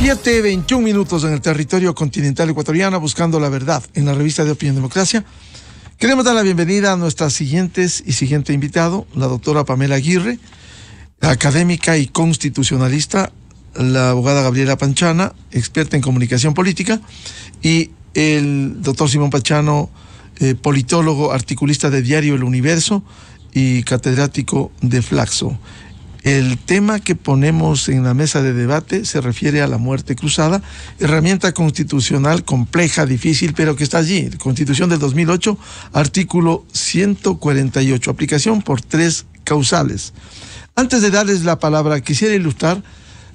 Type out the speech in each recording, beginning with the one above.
7:21 en el territorio continental ecuatoriano, buscando la verdad en la revista de Opinión Democracia. Queremos dar la bienvenida a nuestras siguiente invitado, la doctora Pamela Aguirre, académica y constitucionalista, la abogada Gabriela Panchana, experta en comunicación política, y el doctor Simón Pachano, politólogo, articulista de Diario El Universo y catedrático de Flaxo. El tema que ponemos en la mesa de debate se refiere a la muerte cruzada, herramienta constitucional compleja, difícil, pero que está allí. Constitución del 2008, artículo 148, aplicación por 3 causales. Antes de darles la palabra, quisiera ilustrar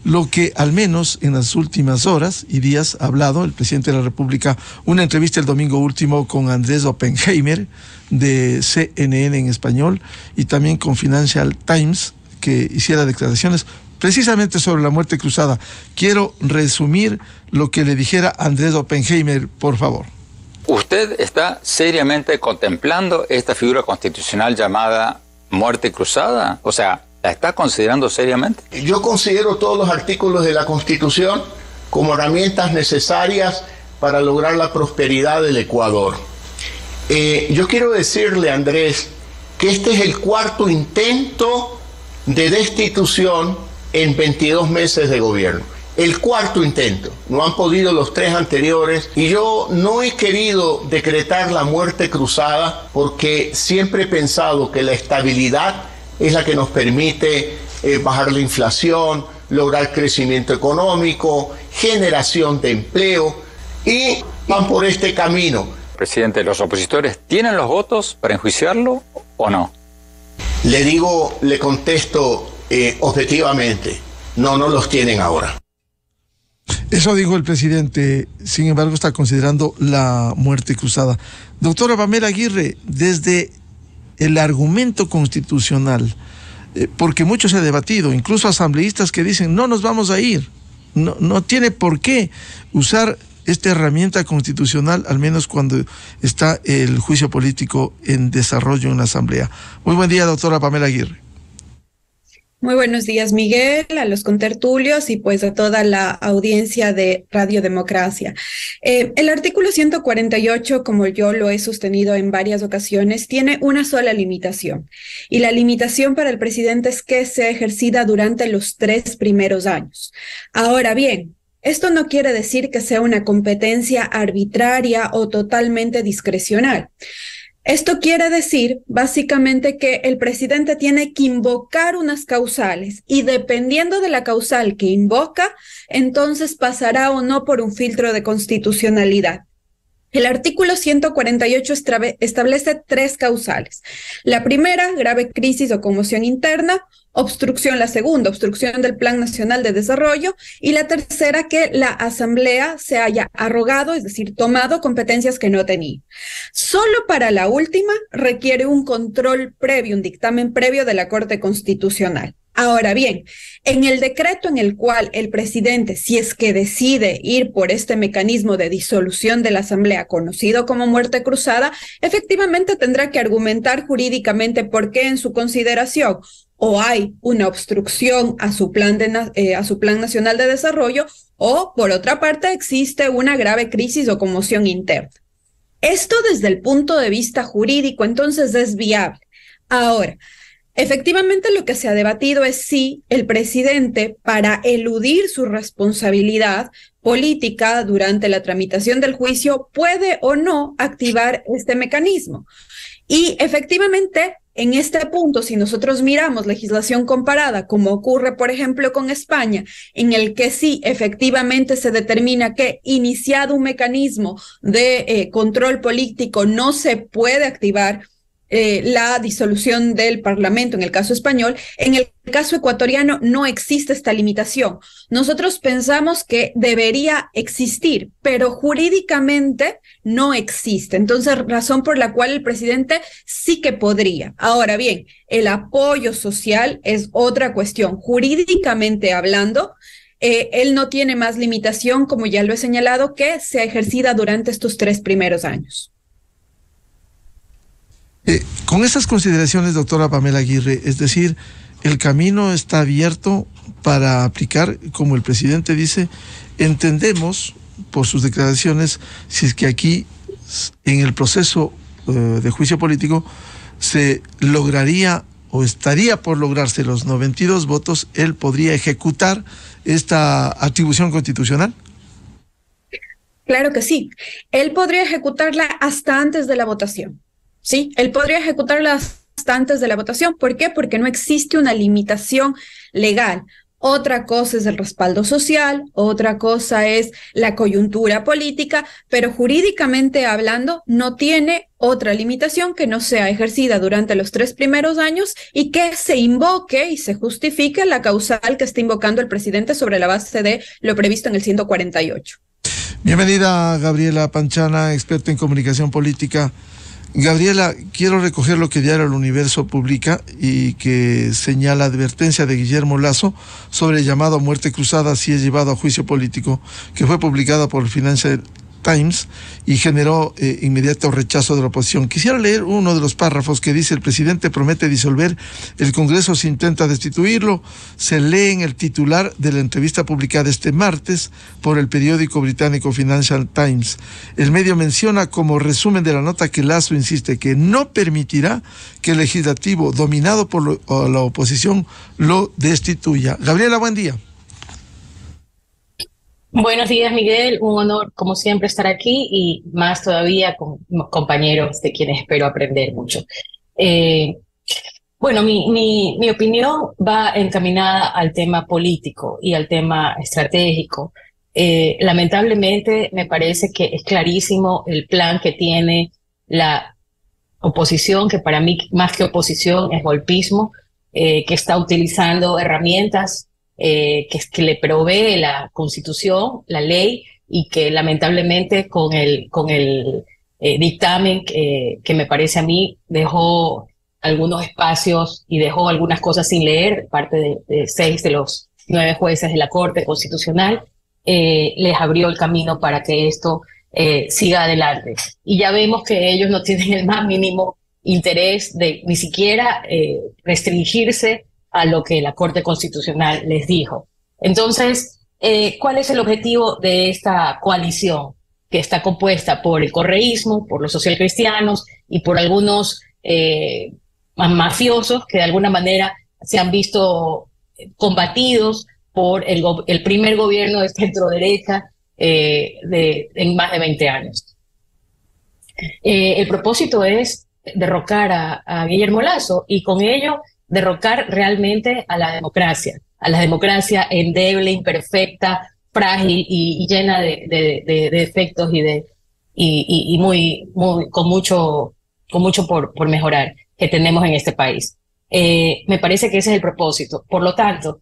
lo que al menos en las últimas horas y días ha hablado el presidente de la República, una entrevista el domingo último con Andrés Oppenheimer de CNN en español y también con Financial Times, que hiciera declaraciones precisamente sobre la muerte cruzada. Quiero resumir lo que le dijera Andrés Oppenheimer, por favor. ¿Usted está seriamente contemplando esta figura constitucional llamada muerte cruzada? O sea, ¿la está considerando seriamente? Yo considero todos los artículos de la Constitución como herramientas necesarias para lograr la prosperidad del Ecuador. Yo quiero decirle, Andrés, que este es el 4º intento de destitución en 22 meses de gobierno. El 4º intento. No han podido los 3 anteriores y yo no he querido decretar la muerte cruzada porque siempre he pensado que la estabilidad es la que nos permite bajar la inflación, lograr crecimiento económico, generación de empleo, y van por este camino. Presidente, ¿los opositores tienen los votos para enjuiciarlo o no? Le contesto objetivamente, no los tienen ahora. Eso dijo el presidente, sin embargo está considerando la muerte cruzada. Doctora Pamela Aguirre, desde el argumento constitucional, porque mucho se ha debatido, incluso asambleístas que dicen no nos vamos a ir, no tiene por qué usar esta herramienta constitucional, al menos cuando está el juicio político en desarrollo en la Asamblea. Muy buen día, doctora Pamela Aguirre. Muy buenos días, Miguel, a los contertulios y pues a toda la audiencia de Radio Democracia. El artículo 148, como yo lo he sostenido en varias ocasiones, tiene una sola limitación. Y la limitación para el presidente es que sea ejercida durante los 3 primeros años. Ahora bien, esto no quiere decir que sea una competencia arbitraria o totalmente discrecional. Esto quiere decir básicamente que el presidente tiene que invocar unas causales y dependiendo de la causal que invoca, entonces pasará o no por un filtro de constitucionalidad. El artículo 148 establece 3 causales. La primera, grave crisis o conmoción interna. Obstrucción, la segunda, obstrucción del Plan Nacional de Desarrollo, y la tercera, que la Asamblea se haya arrogado, es decir, tomado competencias que no tenía. Solo para la última requiere un control previo, un dictamen previo de la Corte Constitucional. Ahora bien, en el decreto en el cual el presidente, si es que decide ir por este mecanismo de disolución de la Asamblea, conocido como muerte cruzada, efectivamente tendrá que argumentar jurídicamente por qué en su consideración o hay una obstrucción a su plan nacional de desarrollo, o por otra parte existe una grave crisis o conmoción interna. Esto desde el punto de vista jurídico entonces es viable. Ahora, efectivamente lo que se ha debatido es si el presidente, para eludir su responsabilidad política durante la tramitación del juicio, puede o no activar este mecanismo. Y efectivamente, en este punto, si nosotros miramos legislación comparada, como ocurre, por ejemplo, con España, en el que sí, efectivamente se determina que iniciado un mecanismo de control político no se puede activar la disolución del Parlamento, en el caso español. En el caso ecuatoriano no existe esta limitación. Nosotros pensamos que debería existir, pero jurídicamente no existe. Entonces, razón por la cual el presidente sí que podría. Ahora bien, el apoyo social es otra cuestión. Jurídicamente hablando, él no tiene más limitación, como ya lo he señalado, que sea ejercida durante estos 3 primeros años. Con estas consideraciones, doctora Pamela Aguirre, es decir, el camino está abierto para aplicar, como el presidente dice, entendemos por sus declaraciones, si es que aquí en el proceso de juicio político se lograría o estaría por lograrse los 92 votos, él podría ejecutar esta atribución constitucional. Claro que sí. Él podría ejecutarla hasta antes de la votación. Sí, él podría ejecutarla hasta antes de la votación. ¿Por qué? Porque no existe una limitación legal. Otra cosa es el respaldo social, otra cosa es la coyuntura política, pero jurídicamente hablando no tiene otra limitación que no sea ejercida durante los 3 primeros años y que se invoque y se justifique la causal que está invocando el presidente sobre la base de lo previsto en el 148. Bienvenida, Gabriela Panchana, experta en comunicación política. Gabriela, quiero recoger lo que Diario El Universo publica y que señala advertencia de Guillermo Lasso sobre el llamado muerte cruzada si es llevado a juicio político, que fue publicada por el Financial Times y generó inmediato rechazo de la oposición. Quisiera leer uno de los párrafos que dice: el presidente promete disolver el Congreso si intenta destituirlo. Se lee en el titular de la entrevista publicada este martes por el periódico británico Financial Times. El medio menciona como resumen de la nota que Lasso insiste que no permitirá que el legislativo, dominado por la oposición, lo destituya. Gabriela, buen día. Buenos días, Miguel. Un honor, como siempre, estar aquí y más todavía con compañeros de quienes espero aprender mucho. Bueno, mi opinión va encaminada al tema político y al tema estratégico. Lamentablemente, me parece que es clarísimo el plan que tiene la oposición, que para mí, más que oposición, es golpismo, que está utilizando herramientas que le provee la Constitución, la ley, y que lamentablemente con el dictamen que me parece a mí dejó algunos espacios y dejó algunas cosas sin leer, parte de 6 de los 9 jueces de la Corte Constitucional, les abrió el camino para que esto siga adelante. Y ya vemos que ellos no tienen el más mínimo interés de ni siquiera restringirse a lo que la Corte Constitucional les dijo. Entonces, ¿cuál es el objetivo de esta coalición que está compuesta por el correísmo, por los socialcristianos y por algunos mafiosos que de alguna manera se han visto combatidos por el primer gobierno de centro-derecha en más de 20 años? El propósito es derrocar a Guillermo Lasso y con ello derrocar realmente a la democracia endeble, imperfecta, frágil y llena de defectos y muy con mucho por mejorar que tenemos en este país. Me parece que ese es el propósito. Por lo tanto,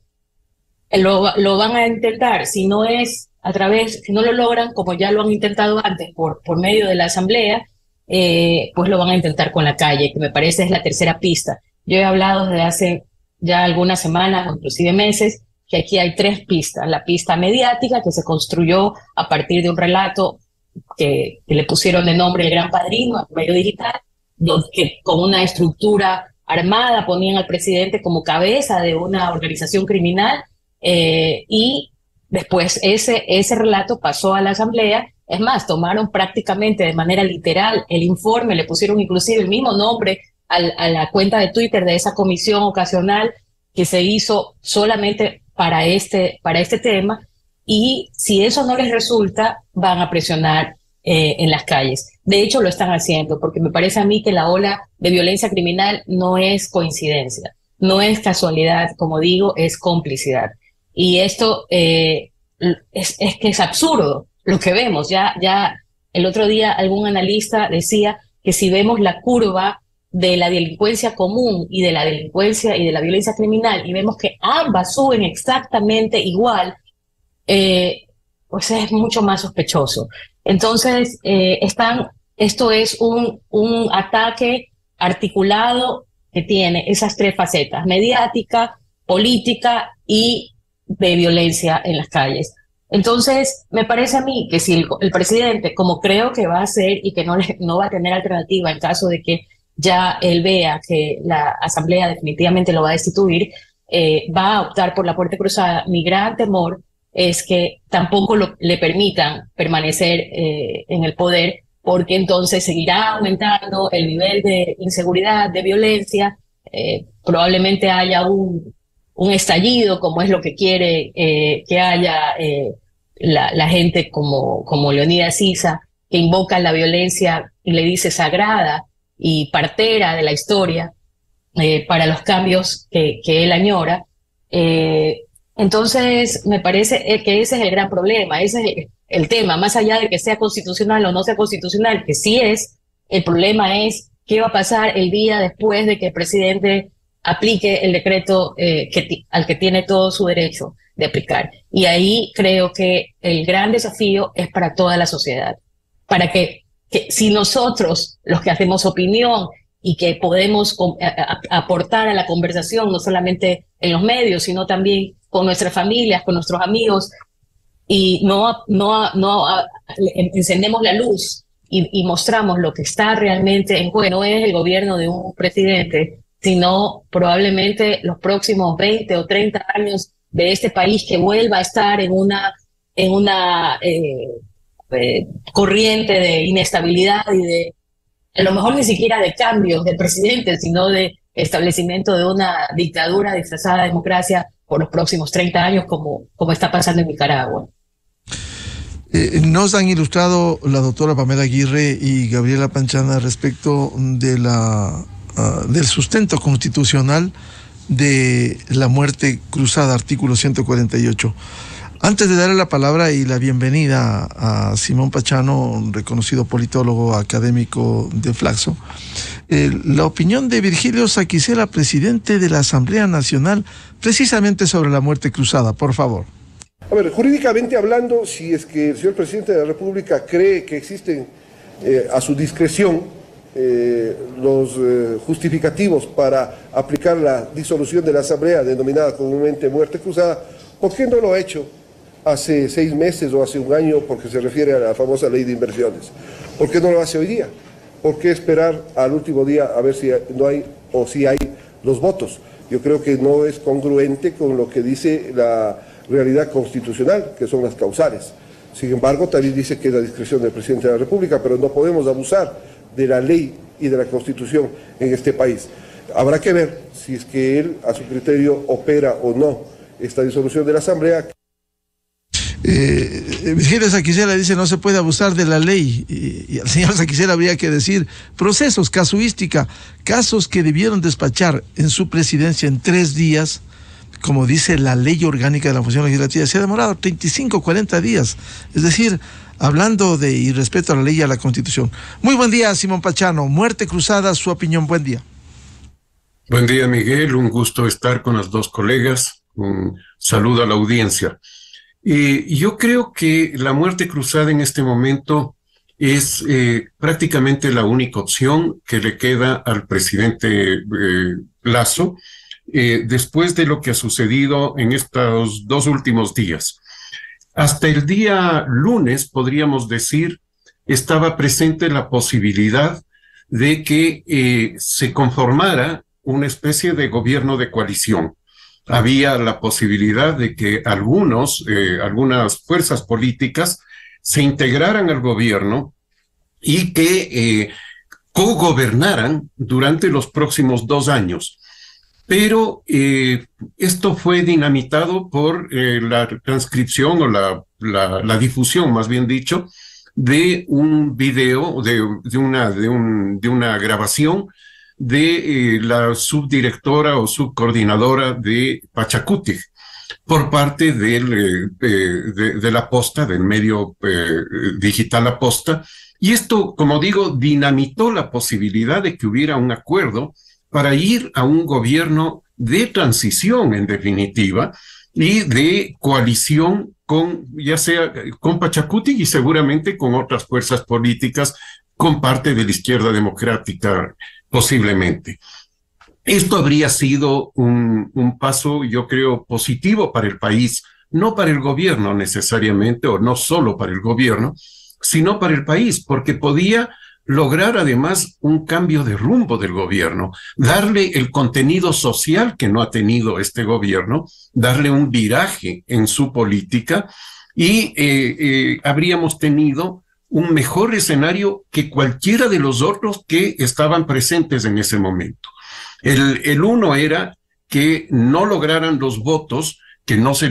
lo van a intentar, si no lo logran, como ya lo han intentado antes por medio de la Asamblea, pues lo van a intentar con la calle, que me parece es la tercera pista. Yo he hablado desde hace ya algunas semanas, inclusive meses, que aquí hay 3 pistas. La pista mediática, que se construyó a partir de un relato que le pusieron de nombre El Gran Padrino, a medio digital, que con una estructura armada ponían al presidente como cabeza de una organización criminal, y después ese relato pasó a la Asamblea. Es más, tomaron prácticamente de manera literal el informe, le pusieron inclusive el mismo nombre a la cuenta de Twitter de esa comisión ocasional que se hizo solamente para este tema, y si eso no les resulta, van a presionar en las calles. De hecho, lo están haciendo, porque me parece a mí que la ola de violencia criminal no es coincidencia, no es casualidad, como digo, es complicidad. Y esto es que es absurdo lo que vemos. Ya el otro día algún analista decía que si vemos la curva de la delincuencia común y de la delincuencia y de la violencia criminal y vemos que ambas suben exactamente igual, pues es mucho más sospechoso. Entonces, esto es un ataque articulado que tiene esas 3 facetas: mediática, política y de violencia en las calles. Entonces, me parece a mí que si el presidente, como creo que va a hacer y que no va a tener alternativa en caso de que ya él vea que la Asamblea definitivamente lo va a destituir, va a optar por la puerta cruzada, mi gran temor es que tampoco le permitan permanecer en el poder, porque entonces seguirá aumentando el nivel de inseguridad, de violencia, probablemente haya un estallido, como es lo que quiere que haya la gente como Leonidas Issa, que invoca la violencia y le dice sagrada y partera de la historia para los cambios que él añora. Entonces, me parece que ese es el gran problema, ese es el tema, más allá de que sea constitucional o no sea constitucional, que sí es, el problema es qué va a pasar el día después de que el presidente aplique el decreto al que tiene todo su derecho de aplicar. Y ahí creo que el gran desafío es para toda la sociedad, para que si nosotros, los que hacemos opinión y que podemos aportar a la conversación, no solamente en los medios, sino también con nuestras familias, con nuestros amigos, y no encendemos la luz y mostramos lo que está realmente en juego. No es el gobierno de un presidente, sino probablemente los próximos 20 o 30 años de este país que vuelva a estar en una corriente de inestabilidad y de, a lo mejor ni siquiera de cambios de presidente, sino de establecimiento de una dictadura disfrazada de democracia por los próximos 30 años, como está pasando en Nicaragua. Nos han ilustrado la doctora Pamela Aguirre y Gabriela Panchana respecto de del sustento constitucional de la muerte cruzada, artículo 148. Antes de darle la palabra y la bienvenida a Simón Pachano, reconocido politólogo académico de Flaxo, la opinión de Virgilio Saquicela, presidente de la Asamblea Nacional, precisamente sobre la muerte cruzada, por favor. A ver, jurídicamente hablando, si es que el señor presidente de la República cree que existen a su discreción los justificativos para aplicar la disolución de la Asamblea, denominada comúnmente muerte cruzada, ¿por qué no lo ha hecho hace 6 meses o hace un año, porque se refiere a la famosa ley de inversiones? ¿Por qué no lo hace hoy día? ¿Por qué esperar al último día a ver si no hay o si hay los votos? Yo creo que no es congruente con lo que dice la realidad constitucional, que son las causales. Sin embargo, también dice que es la discreción del presidente de la República, pero no podemos abusar de la ley y de la Constitución en este país. Habrá que ver si es que él, a su criterio, opera o no esta disolución de la Asamblea. Virgilio Saquicela dice no se puede abusar de la ley y al señor Saquicela habría que decir procesos, casuística, casos que debieron despachar en su presidencia en 3 días, como dice la ley orgánica de la función legislativa, se ha demorado 35, 40 días, es decir, hablando de irrespeto a la ley y a la Constitución. Muy buen día, Simón Pachano, muerte cruzada, su opinión, buen día. Buen día, Miguel, un gusto estar con las dos colegas, un saludo a la audiencia. Yo creo que la muerte cruzada en este momento es prácticamente la única opción que le queda al presidente Lasso después de lo que ha sucedido en estos 2 últimos días. Hasta el día lunes, podríamos decir, estaba presente la posibilidad de que se conformara una especie de gobierno de coalición. Había la posibilidad de que algunas fuerzas políticas se integraran al gobierno y que cogobernaran durante los próximos 2 años. Pero esto fue dinamitado por la transcripción o la difusión, más bien dicho, de un video, de una grabación de la subdirectora o subcoordinadora de Pachacuti por parte de la Posta, del medio digital La Posta. Y esto, como digo, dinamitó la posibilidad de que hubiera un acuerdo para ir a un gobierno de transición, en definitiva, y de coalición con, ya sea con Pachacuti y seguramente con otras fuerzas políticas, con parte de la izquierda democrática, posiblemente. Esto habría sido un paso, yo creo, positivo para el país, no para el gobierno necesariamente, o no solo para el gobierno, sino para el país, porque podía lograr además un cambio de rumbo del gobierno, darle el contenido social que no ha tenido este gobierno, darle un viraje en su política y habríamos tenido un mejor escenario que cualquiera de los otros que estaban presentes en ese momento. El uno era que no lograran los votos, que no se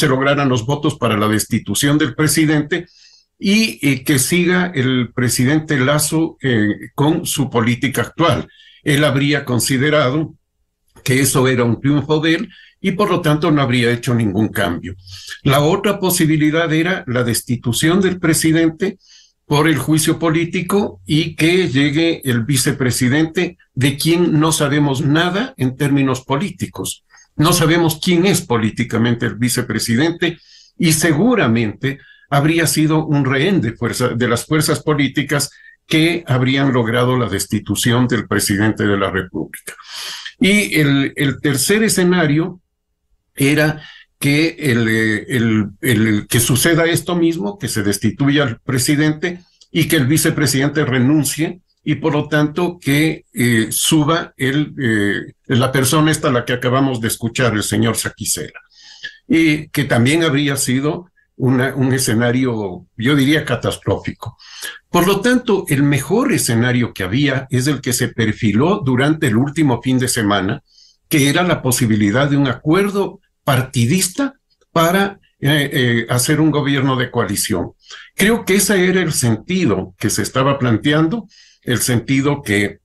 lograran los votos para la destitución del presidente y que siga el presidente Lasso con su política actual. Él habría considerado que eso era un triunfo de él y por lo tanto no habría hecho ningún cambio. La otra posibilidad era la destitución del presidente por el juicio político y que llegue el vicepresidente de quien no sabemos nada en términos políticos. No sabemos quién es políticamente el vicepresidente y seguramente habría sido un rehén de las fuerzas políticas que habrían logrado la destitución del presidente de la República. Y el tercer escenario era que que suceda esto mismo, que se destituya al presidente y que el vicepresidente renuncie y por lo tanto que suba la persona esta a la que acabamos de escuchar, el señor Saquicela, y que también habría sido un escenario, yo diría, catastrófico. Por lo tanto, el mejor escenario que había es el que se perfiló durante el último fin de semana, que era la posibilidad de un acuerdo partidista para hacer un gobierno de coalición. Creo que ese era el sentido que se estaba planteando, el sentido que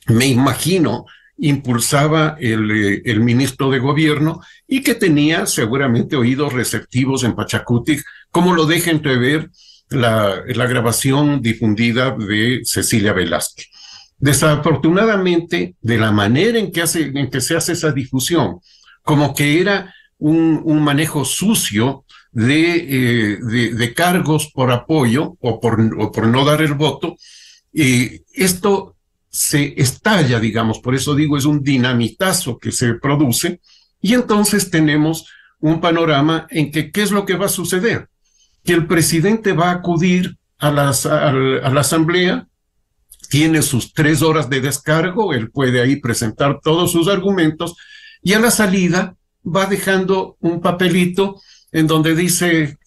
me imagino impulsaba el ministro de Gobierno y que tenía seguramente oídos receptivos en Pachacutic, como lo deja entrever la grabación difundida de Cecilia Velázquez. Desafortunadamente, de la manera en que se hace esa difusión, como que era un manejo sucio de cargos por apoyo o por no dar el voto, esto se estalla, digamos, por eso digo, es un dinamitazo que se produce, y entonces tenemos un panorama en que, ¿qué es lo que va a suceder? Que el presidente va a acudir a la asamblea, tiene sus 3 horas de descargo, él puede ahí presentar todos sus argumentos, y a la salida va dejando un papelito en donde dice,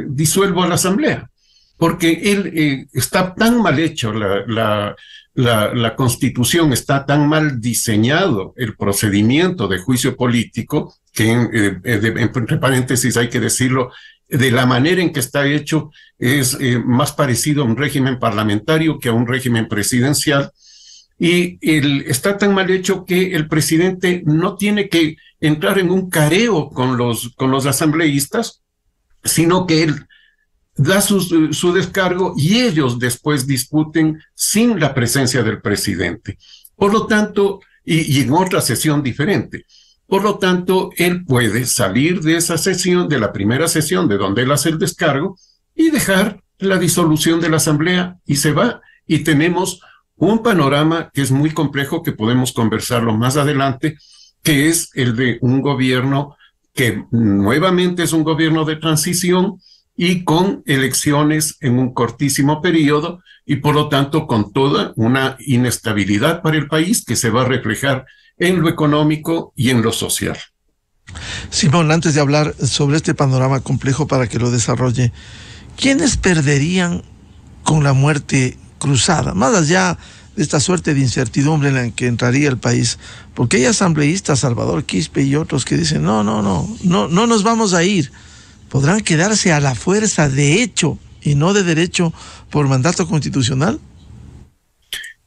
disuelvo a la asamblea, porque él está tan mal hecho la Constitución, está tan mal diseñado el procedimiento de juicio político, que entre paréntesis hay que decirlo, de la manera en que está hecho es más parecido a un régimen parlamentario que a un régimen presidencial, y está tan mal hecho que el presidente no tiene que entrar en un careo con los asambleístas, sino que él da su descargo y ellos después discuten sin la presencia del presidente. Por lo tanto, y en otra sesión diferente. Por lo tanto, él puede salir de esa sesión, de la primera sesión de donde él hace el descargo, y dejar la disolución de la asamblea y se va. Y tenemos un panorama que es muy complejo, que podemos conversarlo más adelante, que es el de un gobierno que nuevamente es un gobierno de transición, y con elecciones en un cortísimo periodo y por lo tanto con toda una inestabilidad para el país que se va a reflejar en lo económico y en lo social. Simón, antes de hablar sobre este panorama complejo para que lo desarrolle, ¿quiénes perderían con la muerte cruzada? Más allá de esta suerte de incertidumbre en la que entraría el país, porque hay asambleístas, Salvador Quispe y otros que dicen, no nos vamos a ir. ¿Podrán quedarse a la fuerza de hecho y no de derecho por mandato constitucional?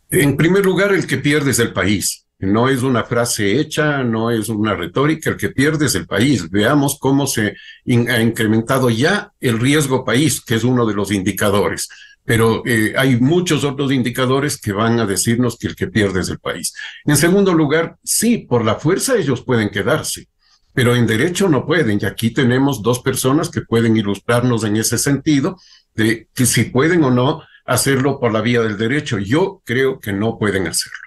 En primer lugar, el que pierde es el país. No es una frase hecha, no es una retórica, el que pierde es el país. Veamos cómo se ha incrementado ya el riesgo país, que es uno de los indicadores. Pero hay muchos otros indicadores que van a decirnos que el que pierde es el país. En segundo lugar, sí, por la fuerza ellos pueden quedarse, pero en derecho no pueden, y aquí tenemos 2 personas que pueden ilustrarnos en ese sentido, de que si pueden o no hacerlo por la vía del derecho. Yo creo que no pueden hacerlo.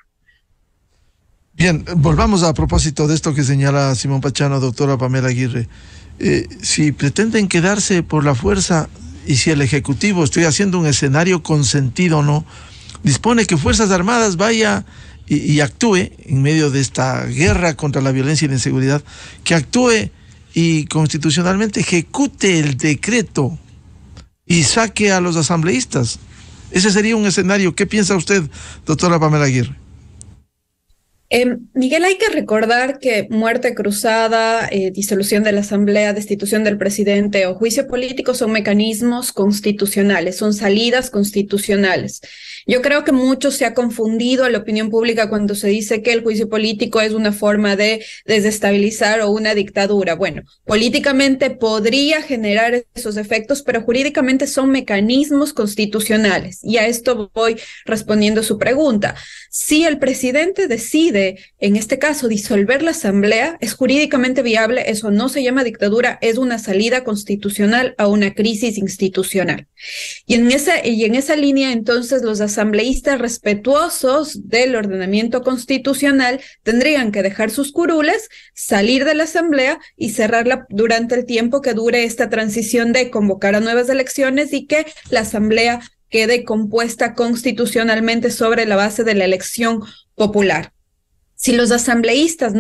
Bien, volvamos a propósito de esto que señala Simón Pachano, doctora Pamela Aguirre. Si pretenden quedarse por la fuerza, y si el Ejecutivo, estoy haciendo un escenario consentido o no, dispone que Fuerzas Armadas vaya y actúe en medio de esta guerra contra la violencia y la inseguridad, que actúe y constitucionalmente ejecute el decreto y saque a los asambleístas. Ese sería un escenario. ¿Qué piensa usted, doctora Pamela Aguirre? Miguel, hay que recordar que muerte cruzada, disolución de la Asamblea, destitución del presidente o juicio político son mecanismos constitucionales, son salidas constitucionales. Yo creo que mucho se ha confundido a la opinión pública cuando se dice que el juicio político es una forma de desestabilizar o una dictadura. Bueno, políticamente podría generar esos efectos, pero jurídicamente son mecanismos constitucionales. Y a esto voy respondiendo su pregunta. Si el presidente decide, en este caso, disolver la Asamblea, es jurídicamente viable, eso no se llama dictadura, es una salida constitucional a una crisis institucional. Y en esa línea, entonces, los asambleístas respetuosos del ordenamiento constitucional tendrían que dejar sus curules, salir de la Asamblea y cerrarla durante el tiempo que dure esta transición de convocar a nuevas elecciones y que la Asamblea quede compuesta constitucionalmente sobre la base de la elección popular. Si los asambleístas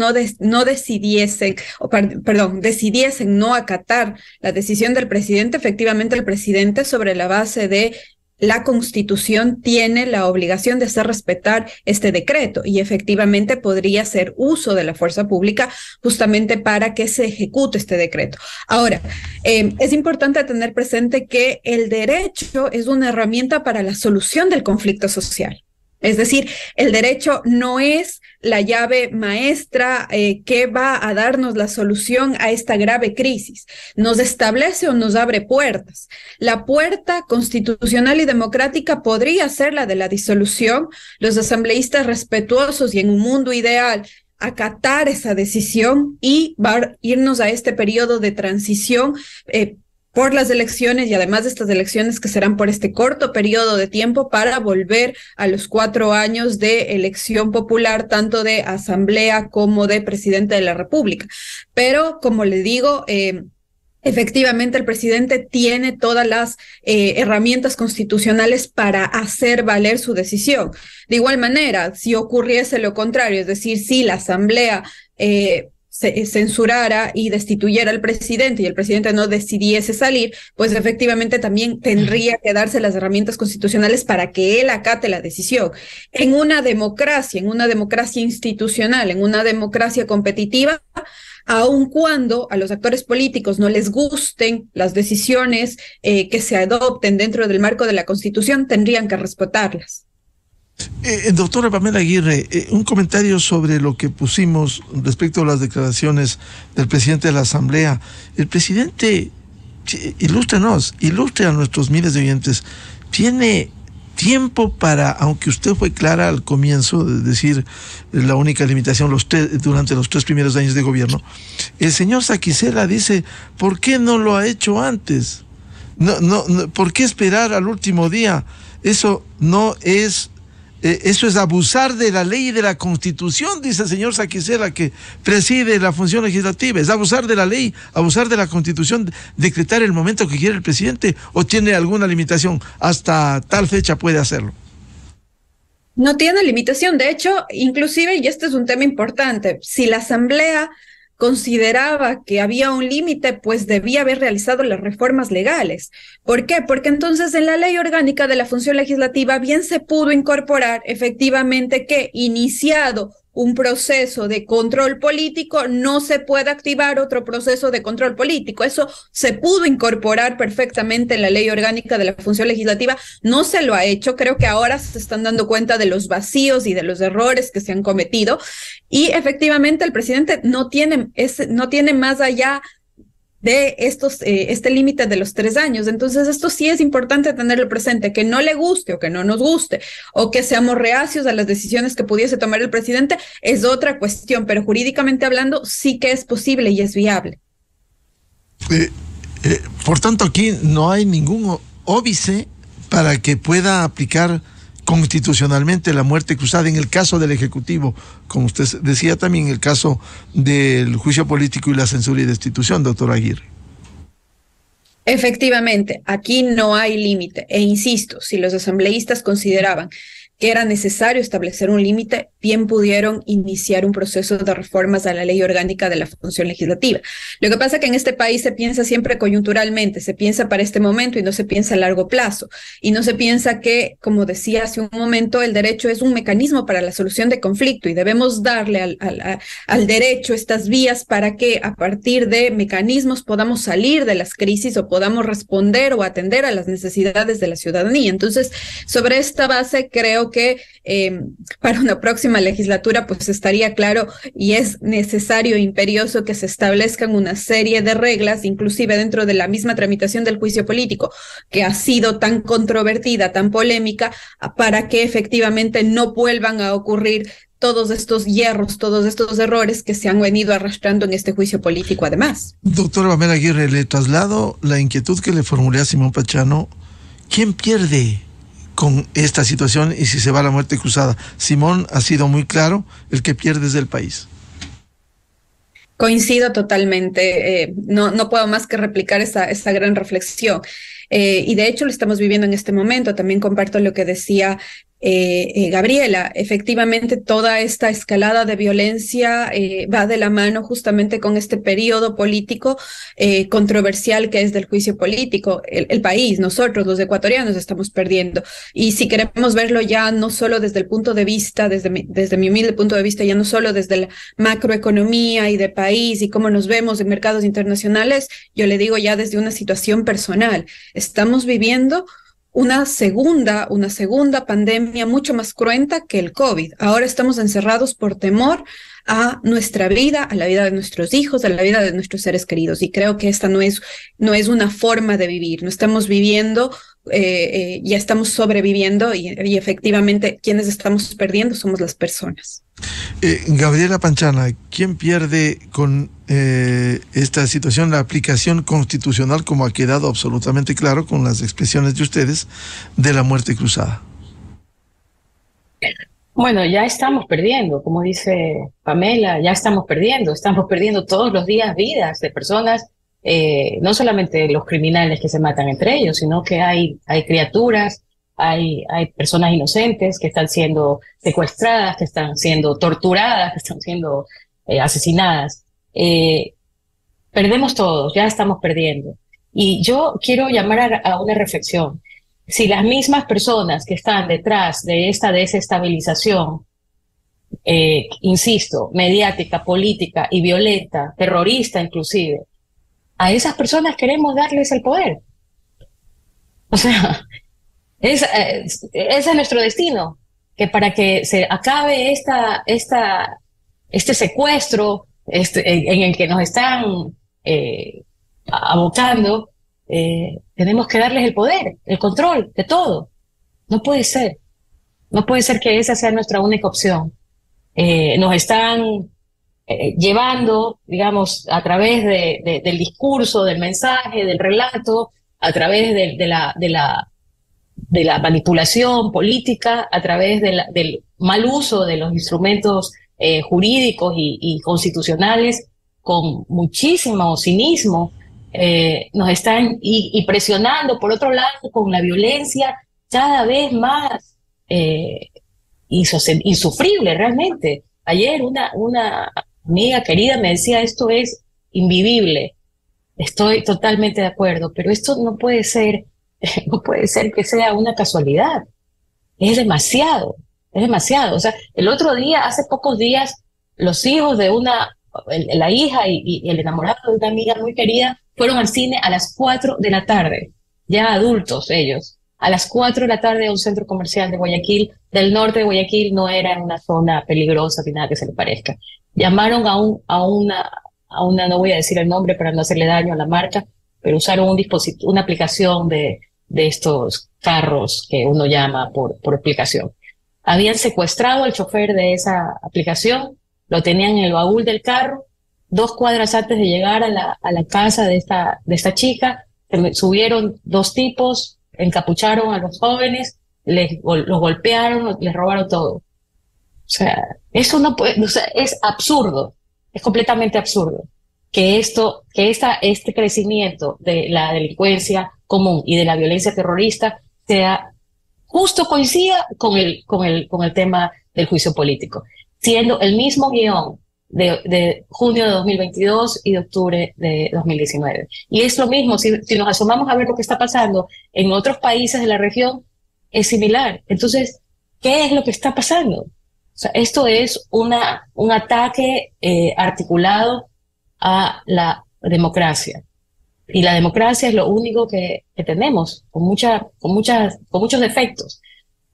decidiesen no acatar la decisión del presidente, efectivamente el presidente, sobre la base de la Constitución, tiene la obligación de hacer respetar este decreto y efectivamente podría hacer uso de la fuerza pública justamente para que se ejecute este decreto. Ahora, es importante tener presente que el derecho es una herramienta para la solución del conflicto social. Es decir, el derecho no es la llave maestra que va a darnos la solución a esta grave crisis. Nos establece o nos abre puertas. La puerta constitucional y democrática podría ser la de la disolución. Los asambleístas respetuosos y en un mundo ideal acatar esa decisión y irnos a este periodo de transición por las elecciones y además de estas elecciones que serán por este corto periodo de tiempo para volver a los 4 años de elección popular, tanto de asamblea como de presidente de la República. Pero, como le digo, efectivamente el presidente tiene todas las herramientas constitucionales para hacer valer su decisión. De igual manera, si ocurriese lo contrario, es decir, si la asamblea censurara y destituyera al presidente y el presidente no decidiese salir, pues efectivamente también tendría que darse las herramientas constitucionales para que él acate la decisión. En una democracia institucional, en una democracia competitiva, aun cuando a los actores políticos no les gusten las decisiones que se adopten dentro del marco de la Constitución, tendrían que respetarlas. Doctora Pamela Aguirre, un comentario sobre lo que pusimos respecto a las declaraciones del presidente de la Asamblea. El presidente, ilustre a nuestros miles de oyentes, tiene tiempo para, aunque usted fue clara al comienzo, de decir la única limitación durante los 3 primeros años de gobierno, el señor Saquicela dice, ¿por qué no lo ha hecho antes? No, ¿por qué esperar al último día? Eso es abusar de la ley y de la Constitución, dice el señor Saquicela, que preside la función legislativa. Es abusar de la ley, abusar de la Constitución, decretar el momento que quiere el presidente, o tiene alguna limitación, hasta tal fecha puede hacerlo. No tiene limitación, de hecho, inclusive, y este es un tema importante, si la Asamblea consideraba que había un límite, pues debía haber realizado las reformas legales. ¿Por qué? Porque entonces en la ley orgánica de la función legislativa bien se pudo incorporar efectivamente que, iniciado un proceso de control político, no se puede activar otro proceso de control político. Eso se pudo incorporar perfectamente en la ley orgánica de la función legislativa, no se lo ha hecho. Creo que ahora se están dando cuenta de los vacíos y de los errores que se han cometido, y efectivamente el presidente no tiene más allá de este límite de los 3 años. Entonces esto sí es importante tenerlo presente, que no le guste o que no nos guste o que seamos reacios a las decisiones que pudiese tomar el presidente es otra cuestión, pero jurídicamente hablando sí que es posible y es viable. Por tanto, aquí no hay ningún óbice para que pueda aplicar constitucionalmente la muerte cruzada en el caso del Ejecutivo, como usted decía, también en el caso del juicio político y la censura y destitución, doctor Aguirre. Efectivamente, aquí no hay límite. E insisto, si los asambleístas consideraban que era necesario establecer un límite, bien pudieron iniciar un proceso de reformas a la ley orgánica de la función legislativa. Lo que pasa es que en este país se piensa siempre coyunturalmente, se piensa para este momento y no se piensa a largo plazo. Y no se piensa que, como decía hace un momento, el derecho es un mecanismo para la solución de conflicto y debemos darle al derecho estas vías para que a partir de mecanismos podamos salir de las crisis o podamos responder o atender a las necesidades de la ciudadanía. Entonces, sobre esta base, creo que para una próxima legislatura pues estaría claro y es necesario e imperioso que se establezcan una serie de reglas, inclusive dentro de la misma tramitación del juicio político, que ha sido tan controvertida, tan polémica, para que efectivamente no vuelvan a ocurrir todos estos hierros, todos estos errores que se han venido arrastrando en este juicio político además. Doctora Pamela Aguirre, le traslado la inquietud que le formulé a Simón Pachano. ¿Quién pierde con esta situación y si se va a la muerte cruzada? Simón ha sido muy claro, el que pierde es el país. Coincido totalmente, no puedo más que replicar esa gran reflexión. Y de hecho lo estamos viviendo en este momento. También comparto lo que decía Gabriela. Efectivamente, toda esta escalada de violencia va de la mano justamente con este periodo político controversial que es del juicio político. El país, nosotros, los ecuatorianos, estamos perdiendo. Y si queremos verlo ya no solo desde el punto de vista, desde mi humilde punto de vista, ya no solo desde la macroeconomía y de país y cómo nos vemos en mercados internacionales, yo le digo ya desde una situación personal. Estamos viviendo una segunda pandemia mucho más cruenta que el COVID. Ahora estamos encerrados por temor a nuestra vida, a la vida de nuestros hijos, a la vida de nuestros seres queridos. Y creo que esta no es una forma de vivir. No estamos viviendo, ya estamos sobreviviendo y efectivamente quienes estamos perdiendo somos las personas. Gabriela Panchana, ¿quién pierde con esta situación? La aplicación constitucional, como ha quedado absolutamente claro con las expresiones de ustedes, de la muerte cruzada. Bueno, ya estamos perdiendo, como dice Pamela, ya estamos perdiendo todos los días vidas de personas, no solamente los criminales que se matan entre ellos, sino que hay criaturas, hay personas inocentes que están siendo secuestradas, que están siendo torturadas, que están siendo asesinadas. Perdemos todos, ya estamos perdiendo. Y yo quiero llamar a una reflexión. Si las mismas personas que están detrás de esta desestabilización, insisto, mediática, política y violenta, terrorista inclusive, a esas personas queremos darles el poder. O sea, ese es nuestro destino, que para que se acabe este secuestro en el que nos están abocando, tenemos que darles el poder, el control de todo. No puede ser que esa sea nuestra única opción. Nos están llevando, digamos, a través del discurso, del mensaje, del relato, a través de la manipulación política, a través del mal uso de los instrumentos jurídicos y constitucionales, con muchísimo cinismo, nos están y presionando, por otro lado, con la violencia cada vez más insufrible realmente. Ayer una amiga querida me decía, esto es invivible. Estoy totalmente de acuerdo, pero esto no puede ser que sea una casualidad. Es demasiado. O sea, el otro día, hace pocos días, los hijos de la hija y el enamorado de una amiga muy querida fueron al cine a las 4 de la tarde, ya adultos ellos, a las 4 de la tarde a un centro comercial de Guayaquil, del norte de Guayaquil. No era en una zona peligrosa ni nada que se le parezca. Llamaron a una, no voy a decir el nombre para no hacerle daño a la marca, pero usaron una aplicación de estos carros que uno llama por aplicación. Habían secuestrado al chofer de esa aplicación, lo tenían en el baúl del carro. 2 cuadras antes de llegar a la casa de esta chica, subieron 2 tipos, encapucharon a los jóvenes, los golpearon, les robaron todo. O sea, eso no puede, o sea, es absurdo, es completamente absurdo. que este crecimiento de la delincuencia común y de la violencia terrorista justo coincida con el tema del juicio político, siendo el mismo guión de junio de 2022 y de octubre de 2019. Y es lo mismo, si nos asomamos a ver lo que está pasando en otros países de la región, es similar. Entonces, ¿qué es lo que está pasando? O sea, esto es un ataque articulado a la democracia. Y la democracia es lo único que tenemos, con muchos defectos,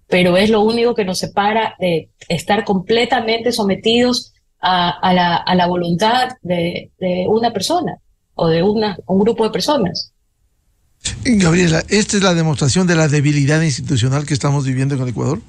pero es lo único que nos separa de estar completamente sometidos a la voluntad de una persona o de un grupo de personas. Gabriela, ¿esta es la demostración de la debilidad institucional que estamos viviendo en el Ecuador?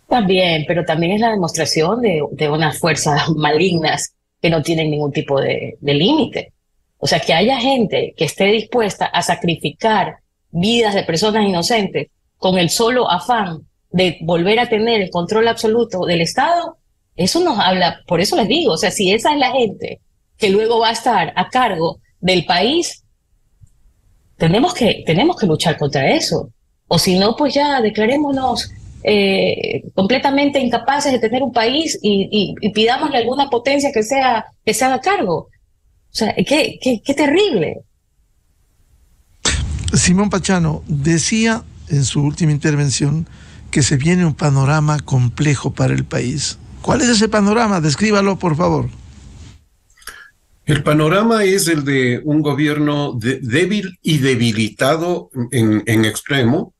También, pero también es la demostración de unas fuerzas malignas que no tienen ningún tipo de límite. O sea, que haya gente que esté dispuesta a sacrificar vidas de personas inocentes con el solo afán de volver a tener el control absoluto del Estado, eso nos habla, por eso les digo, o sea, si esa es la gente que luego va a estar a cargo del país, tenemos que luchar contra eso. O si no, pues ya declarémonos completamente incapaces de tener un país y pidámosle a alguna potencia que se haga cargo. O sea, qué terrible. Simón Pachano decía en su última intervención que se viene un panorama complejo para el país. ¿Cuál es ese panorama? Descríbalo, por favor. El panorama es el de un gobierno débil y debilitado en extremo,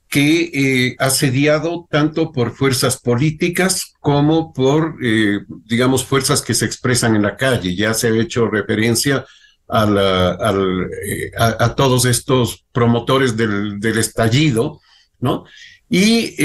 que asediado tanto por fuerzas políticas como por, digamos, fuerzas que se expresan en la calle. Ya se ha hecho referencia a todos estos promotores del estallido, ¿no? Y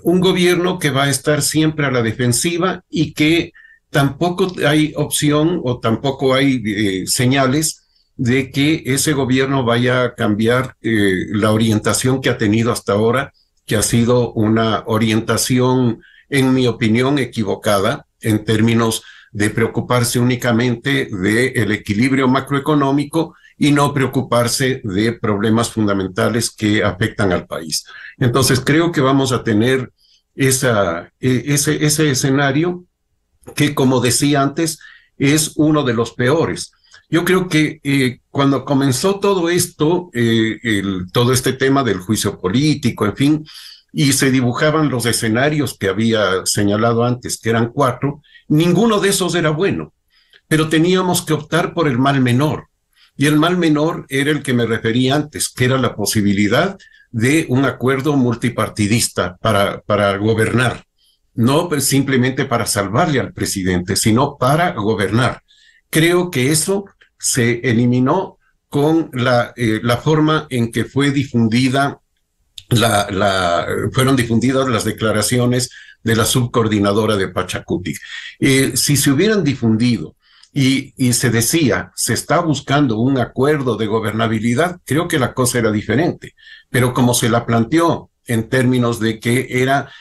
un gobierno que va a estar siempre a la defensiva y que tampoco hay opción o tampoco hay señales de que ese gobierno vaya a cambiar la orientación que ha tenido hasta ahora, que ha sido una orientación, en mi opinión, equivocada en términos de preocuparse únicamente del equilibrio macroeconómico y no preocuparse de problemas fundamentales que afectan al país. Entonces creo que vamos a tener ese escenario que, como decía antes, es uno de los peores. Yo creo que cuando comenzó todo esto, todo este tema del juicio político, en fin, y se dibujaban los escenarios que había señalado antes, que eran 4, ninguno de esos era bueno, pero teníamos que optar por el mal menor. Y el mal menor era el que me refería antes, que era la posibilidad de un acuerdo multipartidista para gobernar, no simplemente para salvarle al presidente, sino para gobernar. Creo que eso se eliminó con la forma en que fue difundida fueron difundidas las declaraciones de la subcoordinadora de Pachacutic. Si se hubieran difundido y se decía, se está buscando un acuerdo de gobernabilidad, creo que la cosa era diferente. Pero como se la planteó en términos de que era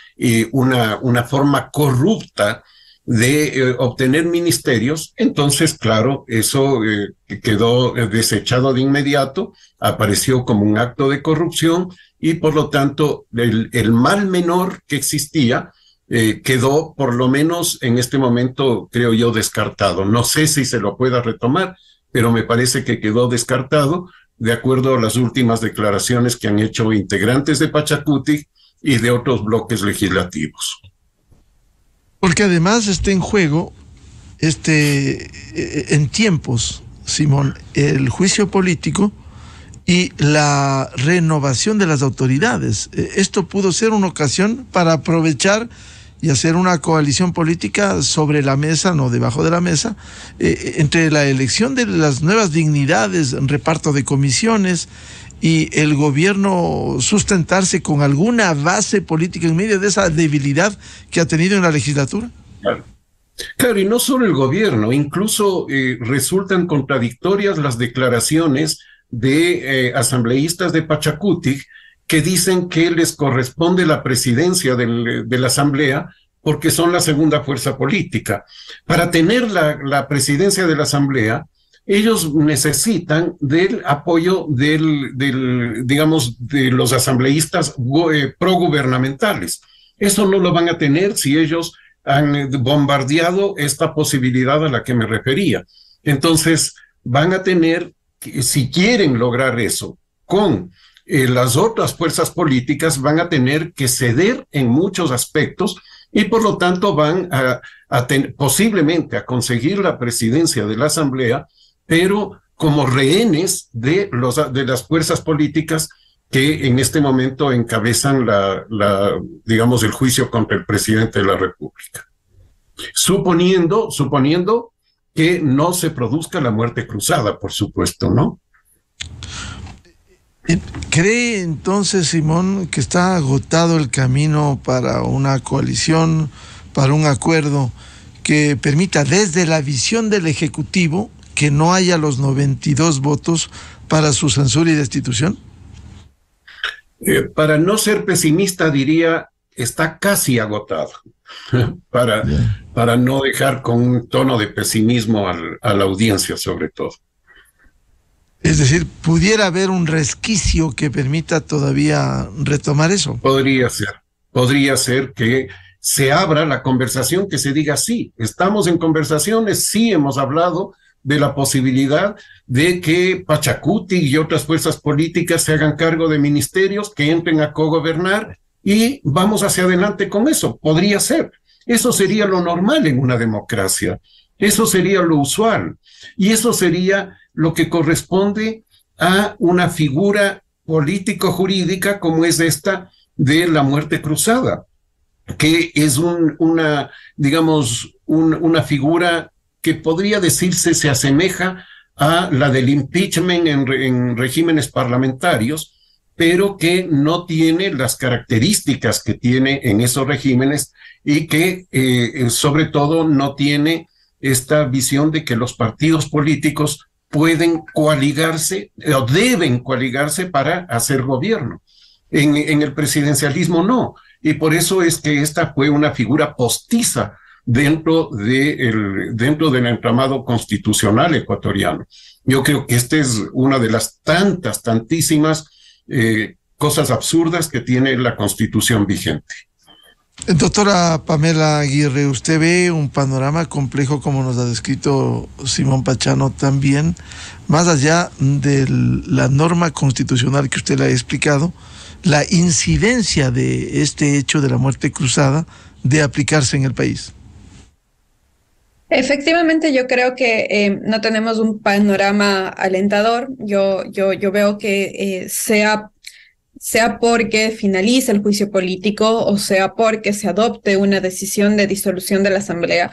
una forma corrupta de obtener ministerios, entonces, claro, eso quedó desechado de inmediato, apareció como un acto de corrupción y, por lo tanto, el mal menor que existía quedó, por lo menos en este momento, creo yo, descartado. No sé si se lo pueda retomar, pero me parece que quedó descartado de acuerdo a las últimas declaraciones que han hecho integrantes de Pachacutic y de otros bloques legislativos. Porque además está en juego, en tiempos, Simón, el juicio político y la renovación de las autoridades. Esto pudo ser una ocasión para aprovechar y hacer una coalición política sobre la mesa, no debajo de la mesa, entre la elección de las nuevas dignidades, reparto de comisiones y el gobierno sustentarse con alguna base política en medio de esa debilidad que ha tenido en la legislatura. Claro, y no solo el gobierno, incluso resultan contradictorias las declaraciones de asambleístas de Pachacutic que dicen que les corresponde la presidencia de la asamblea porque son la segunda fuerza política. Para tener la presidencia de la Asamblea, ellos necesitan del apoyo digamos, de los asambleístas progubernamentales. Eso no lo van a tener si ellos han bombardeado esta posibilidad a la que me refería. Entonces, van a tener, si quieren lograr eso con las otras fuerzas políticas, van a tener que ceder en muchos aspectos y por lo tanto van posiblemente a conseguir la presidencia de la Asamblea, pero como rehenes de las fuerzas políticas que en este momento encabezan digamos, el juicio contra el presidente de la República. Suponiendo que no se produzca la muerte cruzada, por supuesto, ¿no? ¿Cree entonces, Simón, que está agotado el camino para una coalición, para un acuerdo que permita desde la visión del Ejecutivo que no haya los 92 votos para su censura y destitución? Para no ser pesimista, diría, está casi agotado, para no dejar con un tono de pesimismo a la audiencia, sobre todo. Es decir, ¿pudiera haber un resquicio que permita todavía retomar eso? Podría ser que se abra la conversación, que se diga, sí, estamos en conversaciones, sí hemos hablado de la posibilidad de que Pachacuti y otras fuerzas políticas se hagan cargo de ministerios, que entren a cogobernar y vamos hacia adelante con eso. Podría ser. Eso sería lo normal en una democracia. Eso sería lo usual. Y eso sería lo que corresponde a una figura político-jurídica como es esta de la muerte cruzada, que es digamos, una figura que podría decirse se asemeja a la del impeachment en regímenes parlamentarios, pero que no tiene las características que tiene en esos regímenes y que sobre todo no tiene esta visión de que los partidos políticos pueden coaligarse o deben coaligarse para hacer gobierno. En el presidencialismo no, y por eso es que esta fue una figura postiza dentro del entramado constitucional ecuatoriano. Yo creo que esta es una de las tantísimas cosas absurdas que tiene la Constitución vigente. Doctora Pamela Aguirre, usted ve un panorama complejo como nos ha descrito Simón Pachano también, más allá de la norma constitucional que usted le ha explicado, la incidencia de este hecho de la muerte cruzada de aplicarse en el país. Efectivamente, yo creo que no tenemos un panorama alentador. Yo veo que sea porque finalice el juicio político o sea porque se adopte una decisión de disolución de la Asamblea,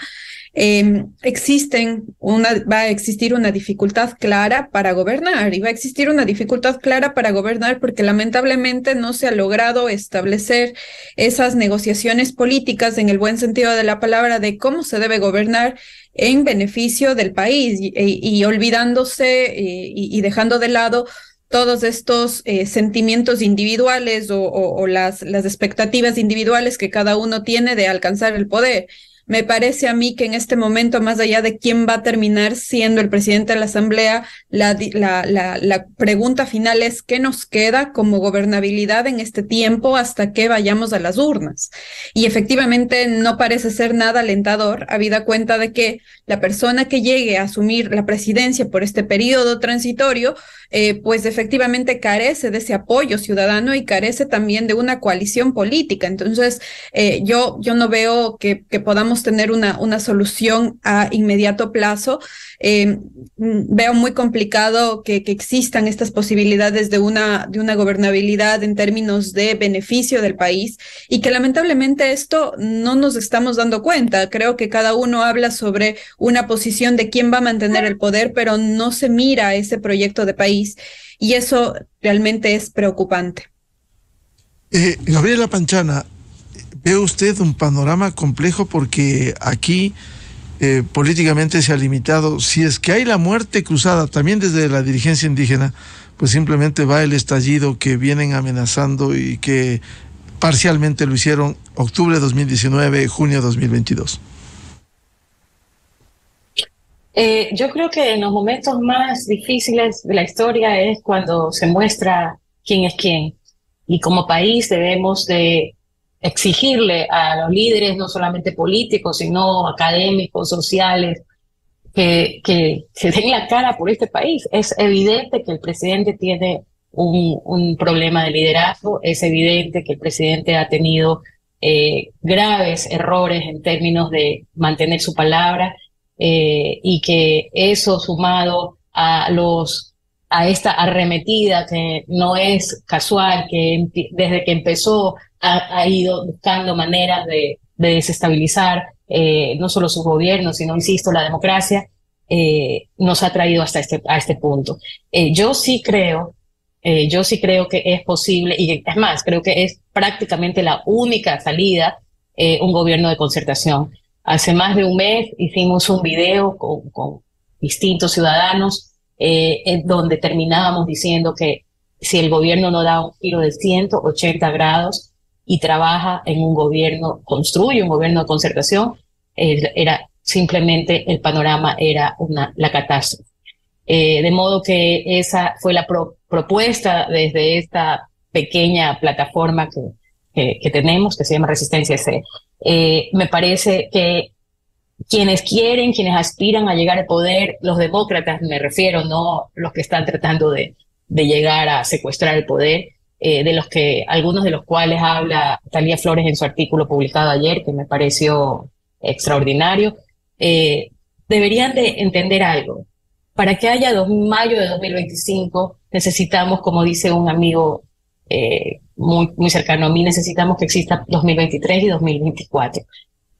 va a existir una dificultad clara para gobernar, y va a existir una dificultad clara para gobernar porque lamentablemente no se ha logrado establecer esas negociaciones políticas en el buen sentido de la palabra de cómo se debe gobernar en beneficio del país y olvidándose y dejando de lado todos estos sentimientos individuales o las expectativas individuales que cada uno tiene de alcanzar el poder. Me parece a mí que en este momento, más allá de quién va a terminar siendo el presidente de la Asamblea, la pregunta final es ¿qué nos queda como gobernabilidad en este tiempo hasta que vayamos a las urnas? Y efectivamente no parece ser nada alentador, habida cuenta de que la persona que llegue a asumir la presidencia por este periodo transitorio, pues efectivamente carece de ese apoyo ciudadano y carece también de una coalición política. Entonces, yo no veo que podamos tener una solución a inmediato plazo. Veo muy complicado que existan estas posibilidades de una gobernabilidad en términos de beneficio del país y que lamentablemente esto no nos estamos dando cuenta. Creo que cada uno habla sobre una posición de quién va a mantener el poder, pero no se mira ese proyecto de país y eso realmente es preocupante. Gabriela Panchana, ¿ve usted un panorama complejo? Porque aquí políticamente se ha limitado, si es que hay la muerte cruzada, también desde la dirigencia indígena, pues simplemente va el estallido que vienen amenazando y que parcialmente lo hicieron octubre de 2019, junio de 2022? Yo creo que en los momentos más difíciles de la historia es cuando se muestra quién es quién. Y como país debemos de exigirle a los líderes, no solamente políticos, sino académicos, sociales, que den la cara por este país. Es evidente que el presidente tiene un problema de liderazgo, es evidente que el presidente ha tenido graves errores en términos de mantener su palabra, y que eso sumado a esta arremetida que no es casual, que desde que empezó ha ido buscando maneras de desestabilizar no solo su gobierno, sino, insisto, la democracia, nos ha traído hasta este punto. Yo sí creo que es posible, y es más, creo que es prácticamente la única salida, un gobierno de concertación. Hace más de un mes hicimos un video con distintos ciudadanos en donde terminábamos diciendo que si el gobierno no da un giro de 180 grados y trabaja en un gobierno, construye un gobierno de concertación, era simplemente el panorama era la catástrofe. De modo que esa fue la propuesta desde esta pequeña plataforma que tenemos, que se llama Resistencia C. Me parece que quienes aspiran a llegar al poder, los demócratas me refiero, no los que están tratando de llegar a secuestrar el poder, algunos de los cuales habla Talía Flores en su artículo publicado ayer, que me pareció extraordinario, deberían de entender algo. Para que haya mayo de 2025 necesitamos, como dice un amigo muy cercano a mí, necesitamos que exista 2023 y 2024.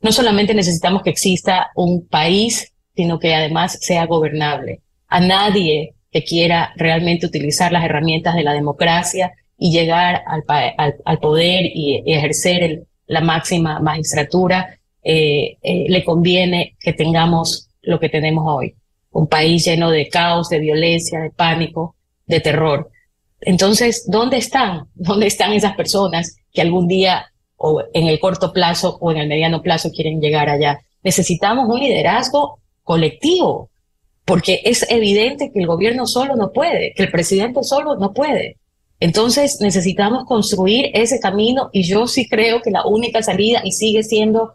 No solamente necesitamos que exista un país, sino que además sea gobernable. A nadie que quiera realmente utilizar las herramientas de la democracia y llegar al poder y ejercer la máxima magistratura, le conviene que tengamos lo que tenemos hoy. Un país lleno de caos, de violencia, de pánico, de terror. Entonces, ¿dónde están? ¿Dónde están esas personas que algún día, o en el corto plazo o en el mediano plazo, quieren llegar allá? Necesitamos un liderazgo colectivo, porque es evidente que el gobierno solo no puede, que el presidente solo no puede. Entonces, necesitamos construir ese camino, y yo sí creo que la única salida, y sigue siendo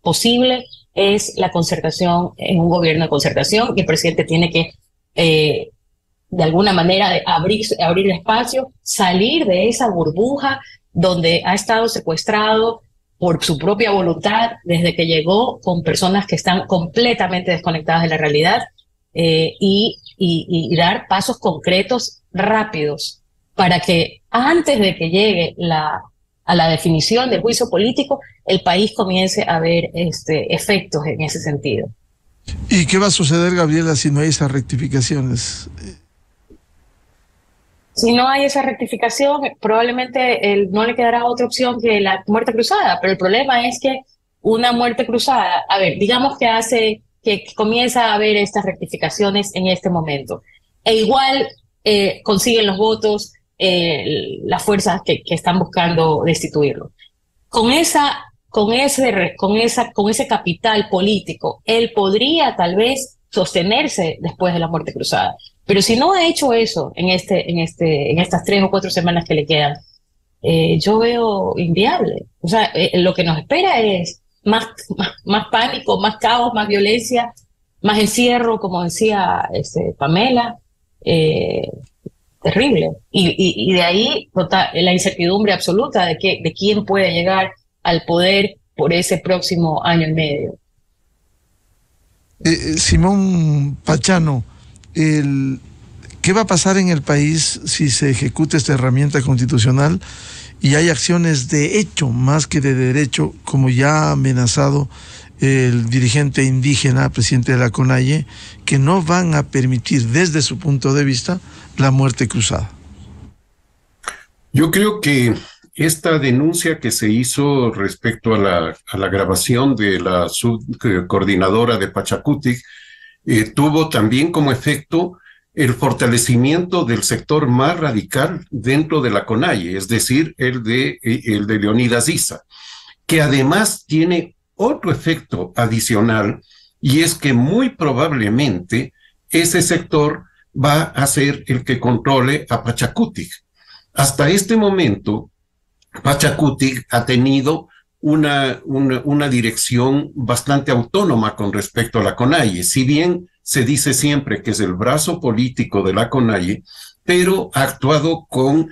posible, es la concertación, en un gobierno de concertación, y el presidente tiene que de alguna manera abrir espacio, salir de esa burbuja donde ha estado secuestrado por su propia voluntad desde que llegó, con personas que están completamente desconectadas de la realidad, y dar pasos concretos rápidos para que antes de que llegue a la definición del juicio político, el país comience a ver efectos en ese sentido. ¿Y qué va a suceder, Gabriela, si no hay esas rectificaciones? Si no hay esa rectificación, probablemente no le quedará otra opción que la muerte cruzada. Pero el problema es que una muerte cruzada, a ver, digamos que comienza a haber estas rectificaciones en este momento, e igual consiguen los votos las fuerzas que están buscando destituirlo. Con ese capital político, él podría tal vez sostenerse después de la muerte cruzada. Pero si no ha hecho eso en estas 3 o 4 semanas que le quedan, yo veo inviable. O sea, lo que nos espera es más pánico, más caos, más violencia, más encierro, como decía Pamela, terrible. Y de ahí la incertidumbre absoluta de quién puede llegar al poder por ese próximo año y medio. Simón Pachano, ¿qué va a pasar en el país si se ejecuta esta herramienta constitucional y hay acciones de hecho más que de derecho, como ya ha amenazado el dirigente indígena, presidente de la CONAIE, que no van a permitir desde su punto de vista la muerte cruzada? Yo creo que esta denuncia que se hizo respecto a la grabación de la subcoordinadora de Pachacutic tuvo también como efecto el fortalecimiento del sector más radical dentro de la CONAIE, es decir, el de Leonidas Issa, que además tiene otro efecto adicional, y es que muy probablemente ese sector va a ser el que controle a Pachakutik. Hasta este momento, Pachakutik ha tenido una dirección bastante autónoma con respecto a la CONAIE, si bien se dice siempre que es el brazo político de la CONAIE, pero ha actuado con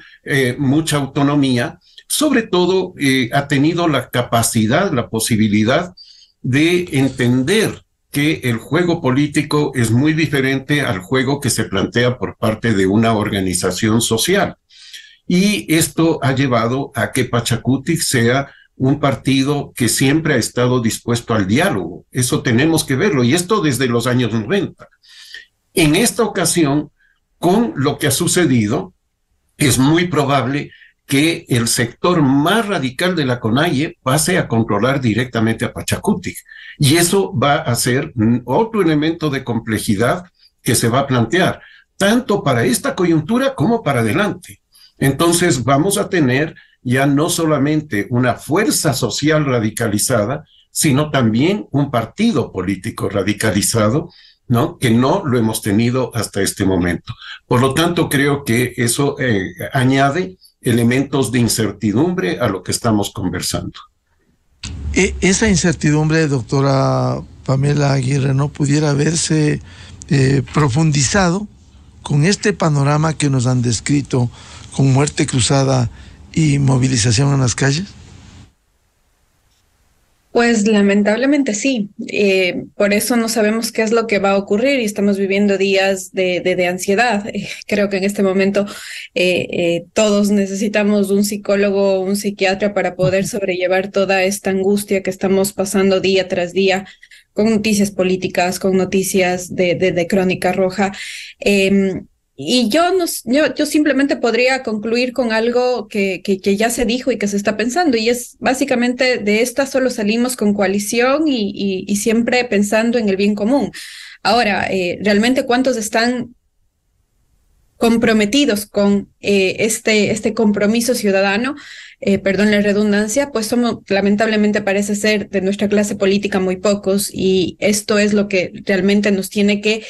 mucha autonomía. Sobre todo ha tenido la capacidad, la posibilidad de entender que el juego político es muy diferente al juego que se plantea por parte de una organización social. Y esto ha llevado a que Pachakutik sea un partido que siempre ha estado dispuesto al diálogo. Eso tenemos que verlo, y esto desde los años 90. En esta ocasión, con lo que ha sucedido, es muy probable que el sector más radical de la CONAIE pase a controlar directamente a Pachakutik. Y eso va a ser otro elemento de complejidad que se va a plantear, tanto para esta coyuntura como para adelante. Entonces vamos a tener ya no solamente una fuerza social radicalizada, sino también un partido político radicalizado, ¿no? Que no lo hemos tenido hasta este momento. Por lo tanto, creo que eso añade elementos de incertidumbre a lo que estamos conversando. Esa incertidumbre, doctora Pamela Aguirre, ¿no pudiera haberse profundizado con este panorama que nos han descrito, con muerte cruzada y movilización en las calles? Pues lamentablemente sí. Por eso no sabemos qué es lo que va a ocurrir y estamos viviendo días de ansiedad. Creo que en este momento todos necesitamos un psicólogo o un psiquiatra para poder sobrellevar toda esta angustia que estamos pasando día tras día, con noticias políticas, con noticias de Crónica Roja. Y yo simplemente podría concluir con algo que ya se dijo y que se está pensando, y es básicamente: de esta solo salimos con coalición y siempre pensando en el bien común. Ahora, realmente, ¿cuántos están comprometidos con este compromiso ciudadano? Perdón la redundancia, pues somos, lamentablemente parece ser, de nuestra clase política muy pocos, y esto es lo que realmente nos tiene que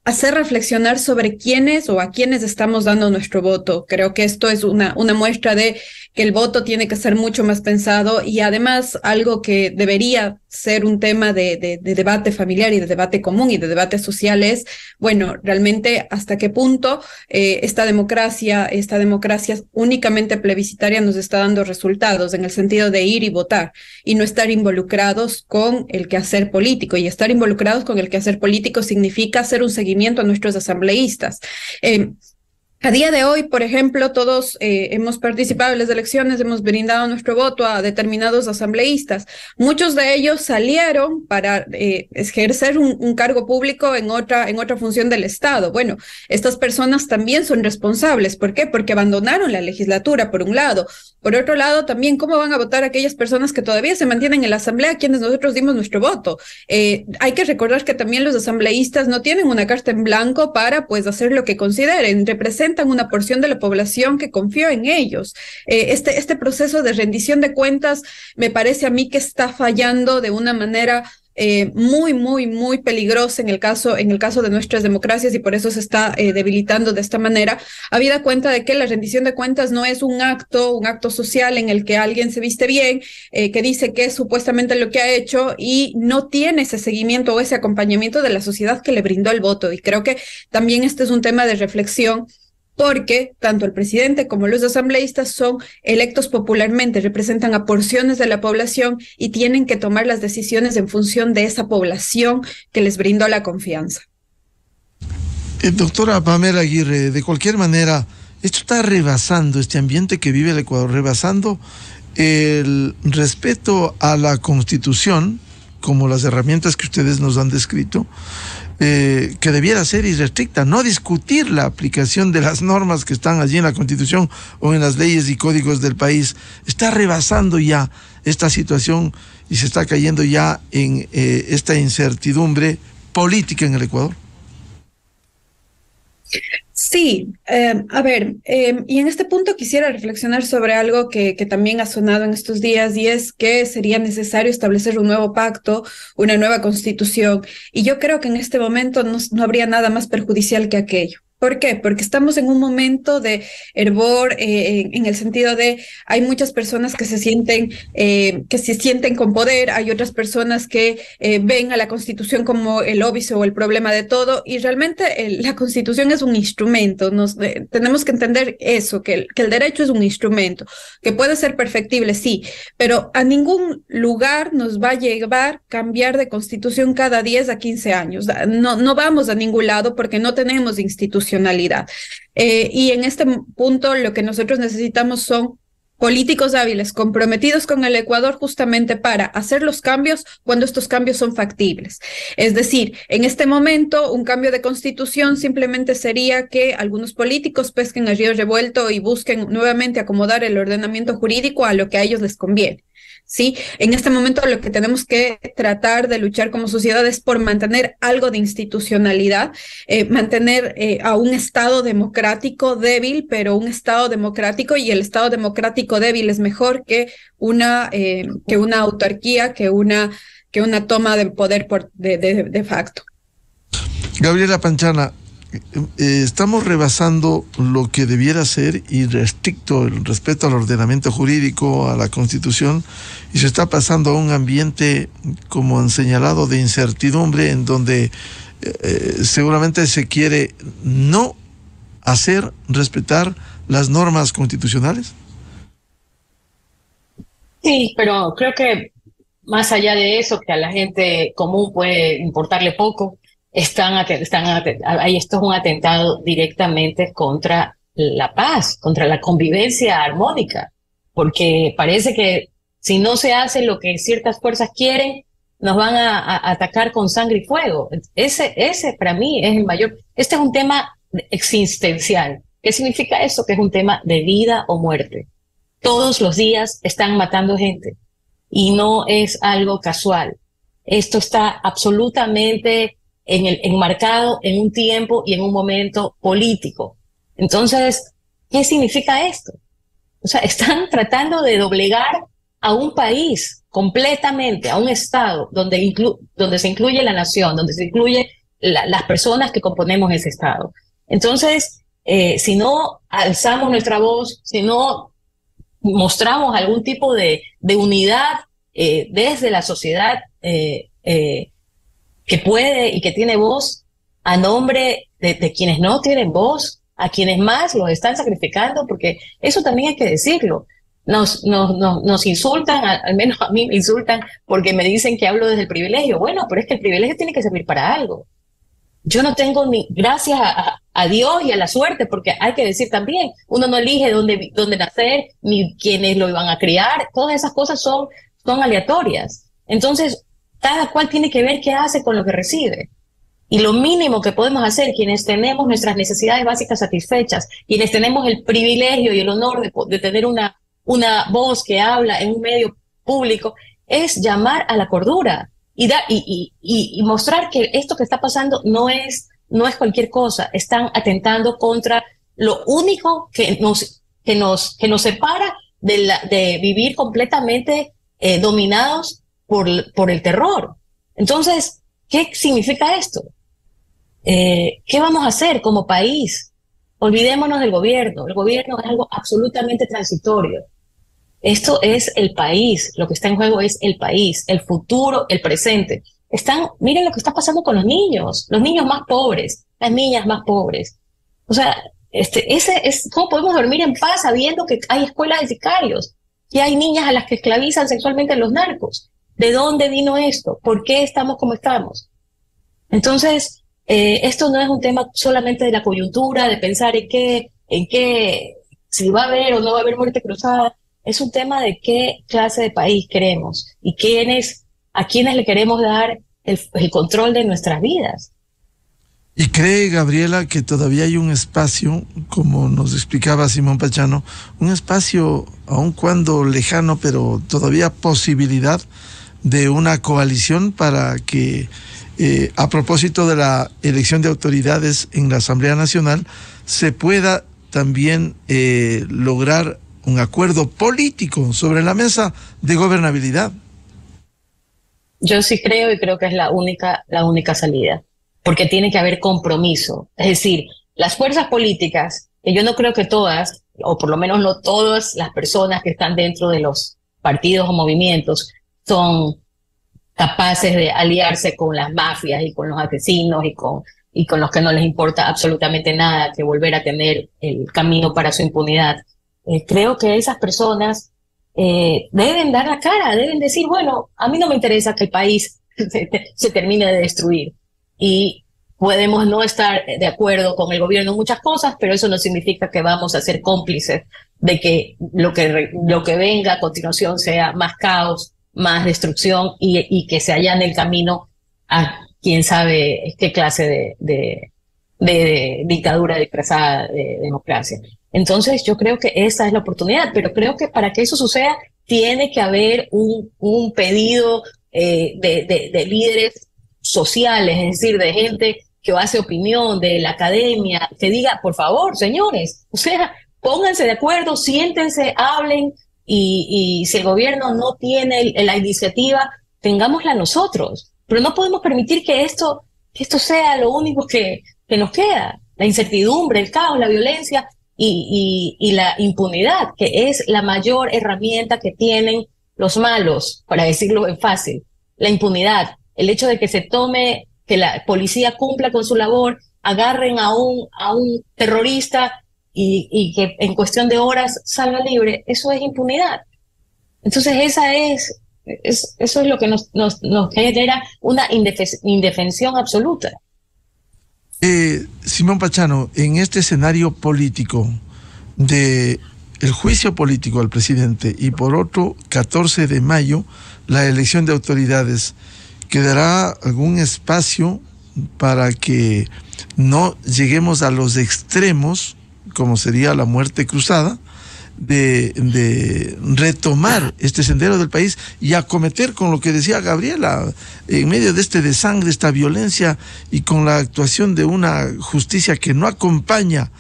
hacer reflexionar sobre quiénes o a quiénes estamos dando nuestro voto. Creo que esto es una muestra de que el voto tiene que ser mucho más pensado, y además algo que debería ser un tema de debate familiar y de debate común y de debate social es, bueno, realmente hasta qué punto esta democracia únicamente plebiscitaria nos está dando resultados, en el sentido de ir y votar y no estar involucrados con el quehacer político. Y estar involucrados con el quehacer político significa hacer un seguimiento a nuestros asambleístas. A día de hoy, por ejemplo, todos hemos participado en las elecciones, hemos brindado nuestro voto a determinados asambleístas. Muchos de ellos salieron para ejercer un cargo público en otra función del Estado. Bueno, estas personas también son responsables. ¿Por qué? Porque abandonaron la legislatura, por un lado. Por otro lado, también, ¿cómo van a votar aquellas personas que todavía se mantienen en la asamblea, a quienes nosotros dimos nuestro voto? Hay que recordar que también los asambleístas no tienen una carta en blanco para, pues, hacer lo que consideren. Representan una porción de la población que confió en ellos. Este proceso de rendición de cuentas me parece a mí que está fallando de una manera muy, muy, muy peligrosa en el caso de nuestras democracias, y por eso se está debilitando de esta manera, habida cuenta de que la rendición de cuentas no es un acto social en el que alguien se viste bien, que dice que es supuestamente lo que ha hecho y no tiene ese seguimiento o ese acompañamiento de la sociedad que le brindó el voto. Y creo que también este es un tema de reflexión, porque tanto el presidente como los asambleístas son electos popularmente, representan a porciones de la población y tienen que tomar las decisiones en función de esa población que les brindó la confianza. Doctora Pamela Aguirre, de cualquier manera, esto está rebasando, este ambiente que vive el Ecuador, rebasando el respeto a la Constitución, como las herramientas que ustedes nos han descrito, que debiera ser irrestricta, no discutir la aplicación de las normas que están allí en la Constitución o en las leyes y códigos del país. Está rebasando ya esta situación y se está cayendo ya en esta incertidumbre política en el Ecuador. Sí, a ver, y en este punto quisiera reflexionar sobre algo que también ha sonado en estos días, y es que sería necesario establecer un nuevo pacto, una nueva constitución, y yo creo que en este momento no habría nada más perjudicial que aquello. ¿Por qué? Porque estamos en un momento de hervor, en el sentido de hay muchas personas que se sienten con poder, hay otras personas que ven a la Constitución como el óbice o el problema de todo, y realmente la Constitución es un instrumento. Tenemos que entender eso, que el derecho es un instrumento, que puede ser perfectible, sí, pero a ningún lugar nos va a llevar cambiar de Constitución cada 10 a 15 años. No vamos a ningún lado porque no tenemos institucionalidad. Y en este punto lo que nosotros necesitamos son políticos hábiles, comprometidos con el Ecuador justamente para hacer los cambios cuando estos cambios son factibles. Es decir, en este momento un cambio de constitución simplemente sería que algunos políticos pesquen a río revuelto y busquen nuevamente acomodar el ordenamiento jurídico a lo que a ellos les conviene. Sí, en este momento lo que tenemos que tratar de luchar como sociedad es por mantener algo de institucionalidad, mantener a un Estado democrático débil, pero un Estado democrático, y el Estado democrático débil es mejor que una autarquía, que una toma de poder de facto. Gabriela Panchana, estamos rebasando lo que debiera ser y restricto el respeto al ordenamiento jurídico, a la Constitución, y se está pasando a un ambiente, como han señalado, de incertidumbre, en donde seguramente se quiere no hacer respetar las normas constitucionales. Sí, pero creo que más allá de eso, que a la gente común puede importarle poco, ahí esto es un atentado directamente contra la paz, contra la convivencia armónica, porque parece que si no se hace lo que ciertas fuerzas quieren, nos van a atacar con sangre y fuego. Ese para mí es el mayor. Este es un tema existencial. ¿Qué significa eso? Que es un tema de vida o muerte. Todos los días están matando gente y no es algo casual. Esto está absolutamente enmarcado en un tiempo y en un momento político. Entonces, ¿qué significa esto? O sea, están tratando de doblegar a un país completamente, a un Estado donde se incluye la nación, donde se incluye las personas que componemos ese Estado. Entonces, si no alzamos nuestra voz, si no mostramos algún tipo de unidad desde la sociedad que puede y que tiene voz, a nombre de quienes no tienen voz, a quienes más los están sacrificando, porque eso también hay que decirlo. Nos insultan, al menos a mí me insultan, porque me dicen que hablo desde el privilegio. Bueno, pero es que el privilegio tiene que servir para algo. Yo no tengo gracias a Dios y a la suerte, porque hay que decir también, uno no elige dónde nacer, ni quiénes lo iban a criar, todas esas cosas son aleatorias. Entonces, cada cual tiene que ver qué hace con lo que recibe. Y lo mínimo que podemos hacer, quienes tenemos nuestras necesidades básicas satisfechas, quienes tenemos el privilegio y el honor de tener una voz que habla en un medio público, es llamar a la cordura y mostrar que esto que está pasando no es cualquier cosa. Están atentando contra lo único que nos separa de vivir completamente dominados por el terror. Entonces, ¿qué significa esto? ¿Qué vamos a hacer como país? Olvidémonos del gobierno. El gobierno es algo absolutamente transitorio. Esto es el país. Lo que está en juego es el país, el futuro, el presente. Miren lo que está pasando con los niños más pobres, las niñas más pobres. O sea, ¿cómo podemos dormir en paz sabiendo que hay escuelas de sicarios? Que hay niñas a las que esclavizan sexualmente los narcos. ¿De dónde vino esto? ¿Por qué estamos como estamos? Entonces, esto no es un tema solamente de la coyuntura, de pensar en qué, si va a haber o no va a haber muerte cruzada. Es un tema de qué clase de país queremos y a quiénes le queremos dar el control de nuestras vidas. ¿Y cree, Gabriela, que todavía hay un espacio, como nos explicaba Simón Pachano, un espacio, aun cuando lejano, pero todavía posibilidad de una coalición para que, a propósito de la elección de autoridades en la Asamblea Nacional, se pueda también lograr un acuerdo político sobre la mesa de gobernabilidad? Yo sí creo, y creo que es la única salida, porque tiene que haber compromiso. Es decir, las fuerzas políticas, que yo no creo que todas, o por lo menos no todas las personas que están dentro de los partidos o movimientos son capaces de aliarse con las mafias y con los asesinos y con los que no les importa absolutamente nada que volver a tener el camino para su impunidad. Creo que esas personas deben dar la cara, deben decir, bueno, a mí no me interesa que el país se termine de destruir. Y podemos no estar de acuerdo con el gobierno en muchas cosas, pero eso no significa que vamos a ser cómplices de que lo que venga a continuación sea más caos, más destrucción y que se allane el camino a quién sabe qué clase de dictadura disfrazada de democracia. Entonces yo creo que esa es la oportunidad, pero creo que para que eso suceda tiene que haber un pedido de líderes sociales, es decir, de gente que hace opinión, de la academia, que diga, por favor, señores, o sea, pónganse de acuerdo, siéntense, hablen, y si el gobierno no tiene la iniciativa, tengámosla nosotros. Pero no podemos permitir que esto sea lo único que nos queda. La incertidumbre, el caos, la violencia y la impunidad, que es la mayor herramienta que tienen los malos, para decirlo en fácil. La impunidad, el hecho de que la policía cumpla con su labor, agarren a un terrorista y que en cuestión de horas salga libre, eso es impunidad. Entonces eso es lo que nos genera una indefensión absoluta. Simón Pachano, en este escenario político de el juicio político al presidente y por otro 14 de mayo la elección de autoridades, ¿quedará algún espacio para que no lleguemos a los extremos, como sería la muerte cruzada, de retomar este sendero del país y acometer, con lo que decía Gabriela, en medio de este desangre, esta violencia, y con la actuación de una justicia que no acompaña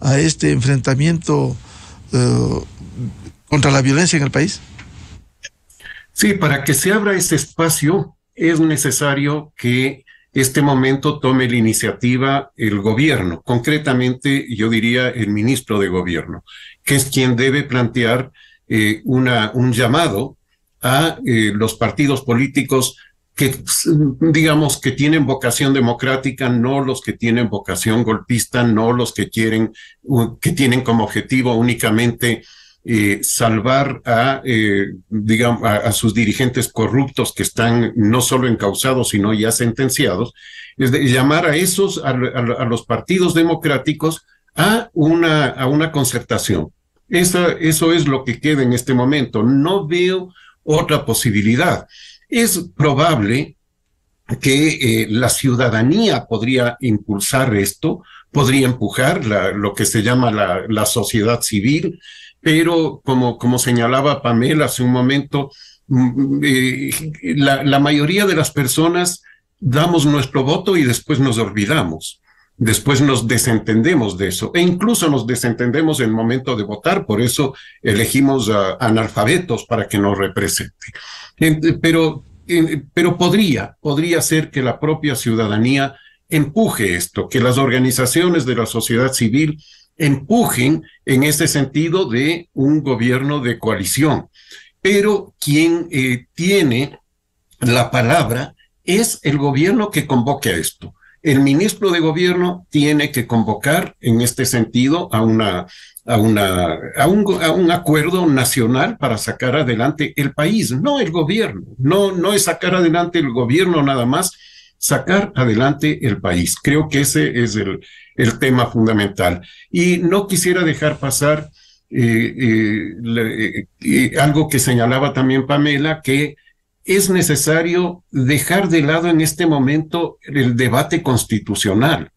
a este enfrentamiento contra la violencia en el país? Sí, para que se abra ese espacio es necesario que este momento tome la iniciativa el gobierno, concretamente yo diría el ministro de gobierno, que es quien debe plantear un llamado a los partidos políticos que, digamos, que tienen vocación democrática, no los que tienen vocación golpista, no los que tienen como objetivo únicamente salvar a sus dirigentes corruptos que están no solo encausados, sino ya sentenciados. Es de llamar a los partidos democráticos a una concertación. Eso es lo que queda en este momento. No veo otra posibilidad. Es probable que la ciudadanía podría impulsar esto, podría empujar lo que se llama la sociedad civil, pero como señalaba Pamela hace un momento, la mayoría de las personas damos nuestro voto y después nos olvidamos. Después nos desentendemos de eso, e incluso nos desentendemos en el momento de votar, por eso elegimos a analfabetos para que nos representen. Pero podría ser que la propia ciudadanía empuje esto, que las organizaciones de la sociedad civil empujen en ese sentido de un gobierno de coalición. Pero quien tiene la palabra es el gobierno que convoque a esto. El ministro de gobierno tiene que convocar en este sentido a un acuerdo nacional para sacar adelante el país, no el gobierno. No es sacar adelante el gobierno nada más, sacar adelante el país. Creo que ese es el tema fundamental. Y no quisiera dejar pasar algo que señalaba también Pamela, que es necesario dejar de lado en este momento el debate constitucional.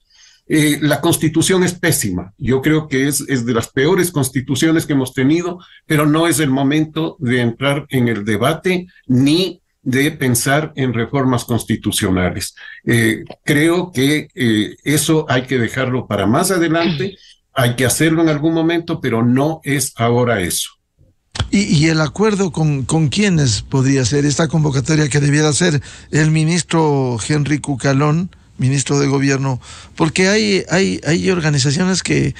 La constitución es pésima. Yo creo que es de las peores constituciones que hemos tenido, pero no es el momento de entrar en el debate ni de pensar en reformas constitucionales. Creo que eso hay que dejarlo para más adelante, hay que hacerlo en algún momento, pero no es ahora eso. ¿Y el acuerdo con quiénes podría ser esta convocatoria que debiera ser el ministro Henry Cucalón, ministro de Gobierno? Porque hay organizaciones que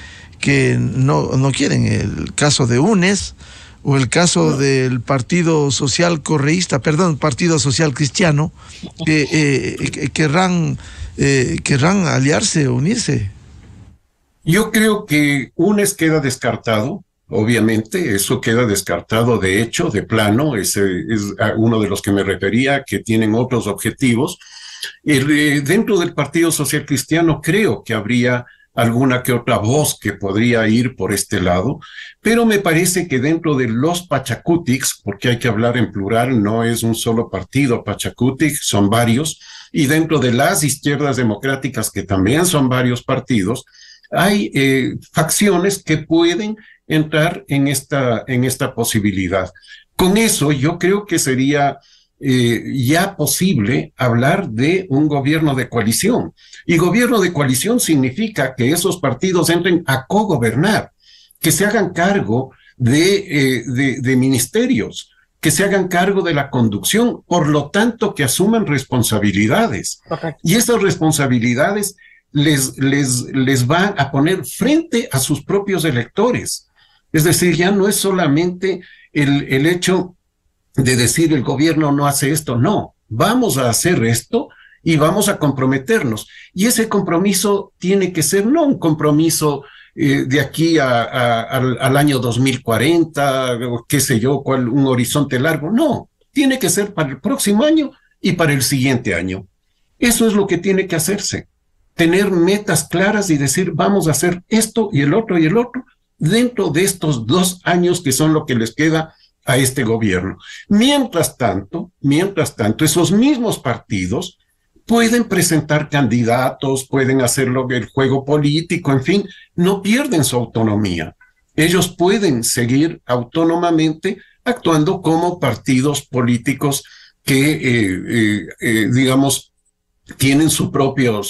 no quieren. El caso de UNES o el caso del Partido Social Cristiano, que querrán aliarse, unirse. Yo creo que UNES queda descartado. Obviamente, eso queda descartado de hecho, de plano. Ese es uno de los que me refería, que tienen otros objetivos. Dentro del Partido Social Cristiano creo que habría alguna que otra voz que podría ir por este lado, pero me parece que dentro de los Pachacútics, porque hay que hablar en plural, no es un solo partido Pachacutic, son varios, y dentro de las izquierdas democráticas, que también son varios partidos, hay facciones que pueden entrar en esta posibilidad. Con eso yo creo que sería ya posible hablar de un gobierno de coalición. Y gobierno de coalición significa que esos partidos entren a cogobernar, que se hagan cargo de ministerios, que se hagan cargo de la conducción, por lo tanto que asuman responsabilidades. Correcto. Y esas responsabilidades les van a poner frente a sus propios electores. Es decir, ya no es solamente el hecho de decir el gobierno no hace esto, no, vamos a hacer esto y vamos a comprometernos. Y ese compromiso tiene que ser no un compromiso de aquí al año 2040, o qué sé yo, un horizonte largo, no, tiene que ser para el próximo año y para el siguiente año. Eso es lo que tiene que hacerse, tener metas claras y decir vamos a hacer esto y el otro dentro de estos 2 años que son lo que les queda a este gobierno. Mientras tanto, esos mismos partidos pueden presentar candidatos, pueden hacerlo el juego político, en fin, no pierden su autonomía. Ellos pueden seguir autónomamente actuando como partidos políticos que, digamos, tienen su propio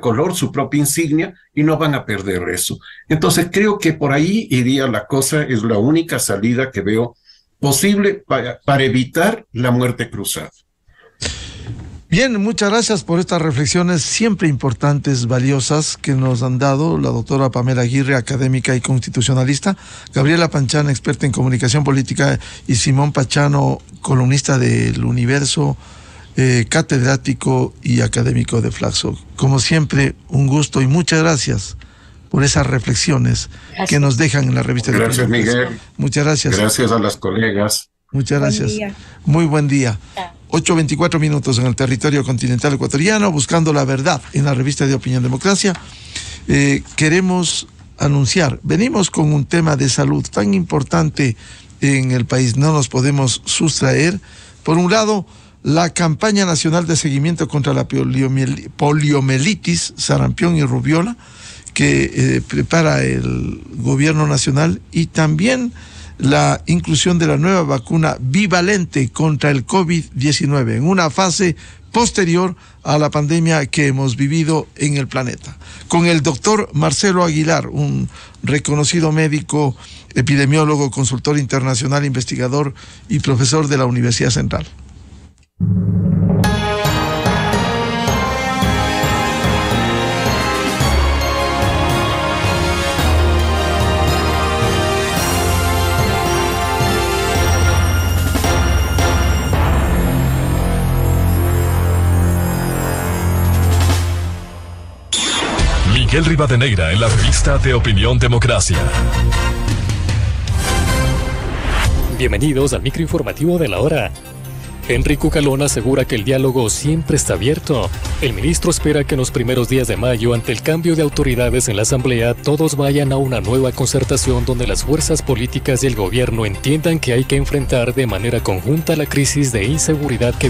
color, su propia insignia, y no van a perder eso. Entonces creo que por ahí iría la cosa, es la única salida que veo posible para evitar la muerte cruzada. Bien, muchas gracias por estas reflexiones siempre importantes, valiosas, que nos han dado la doctora Pamela Aguirre, académica y constitucionalista, Gabriela Panchana, experta en comunicación política, y Simón Pachano, columnista del Universo, catedrático y académico de Flaxo. Como siempre, un gusto y muchas gracias por esas reflexiones que nos dejan en la revista. Gracias, Miguel. Muchas gracias. Gracias a las colegas. Muchas gracias. Muy buen día. 8:24 minutos en el territorio continental ecuatoriano, buscando la verdad en la revista de Opinión Democracia. Queremos anunciar, venimos con un tema de salud tan importante en el país, no nos podemos sustraer. Por un lado, la campaña nacional de seguimiento contra la poliomielitis, sarampión y rubiola, que prepara el gobierno nacional, y también la inclusión de la nueva vacuna bivalente contra el COVID-19 en una fase posterior a la pandemia que hemos vivido en el planeta. Con el doctor Marcelo Aguilar, un reconocido médico, epidemiólogo, consultor internacional, investigador y profesor de la Universidad Central. Miguel Rivadeneira en la revista de Opinión Democracia. Bienvenidos al microinformativo de la hora. Henry Cucalón asegura que el diálogo siempre está abierto. El ministro espera que en los primeros días de mayo, ante el cambio de autoridades en la Asamblea, todos vayan a una nueva concertación donde las fuerzas políticas y el gobierno entiendan que hay que enfrentar de manera conjunta la crisis de inseguridad que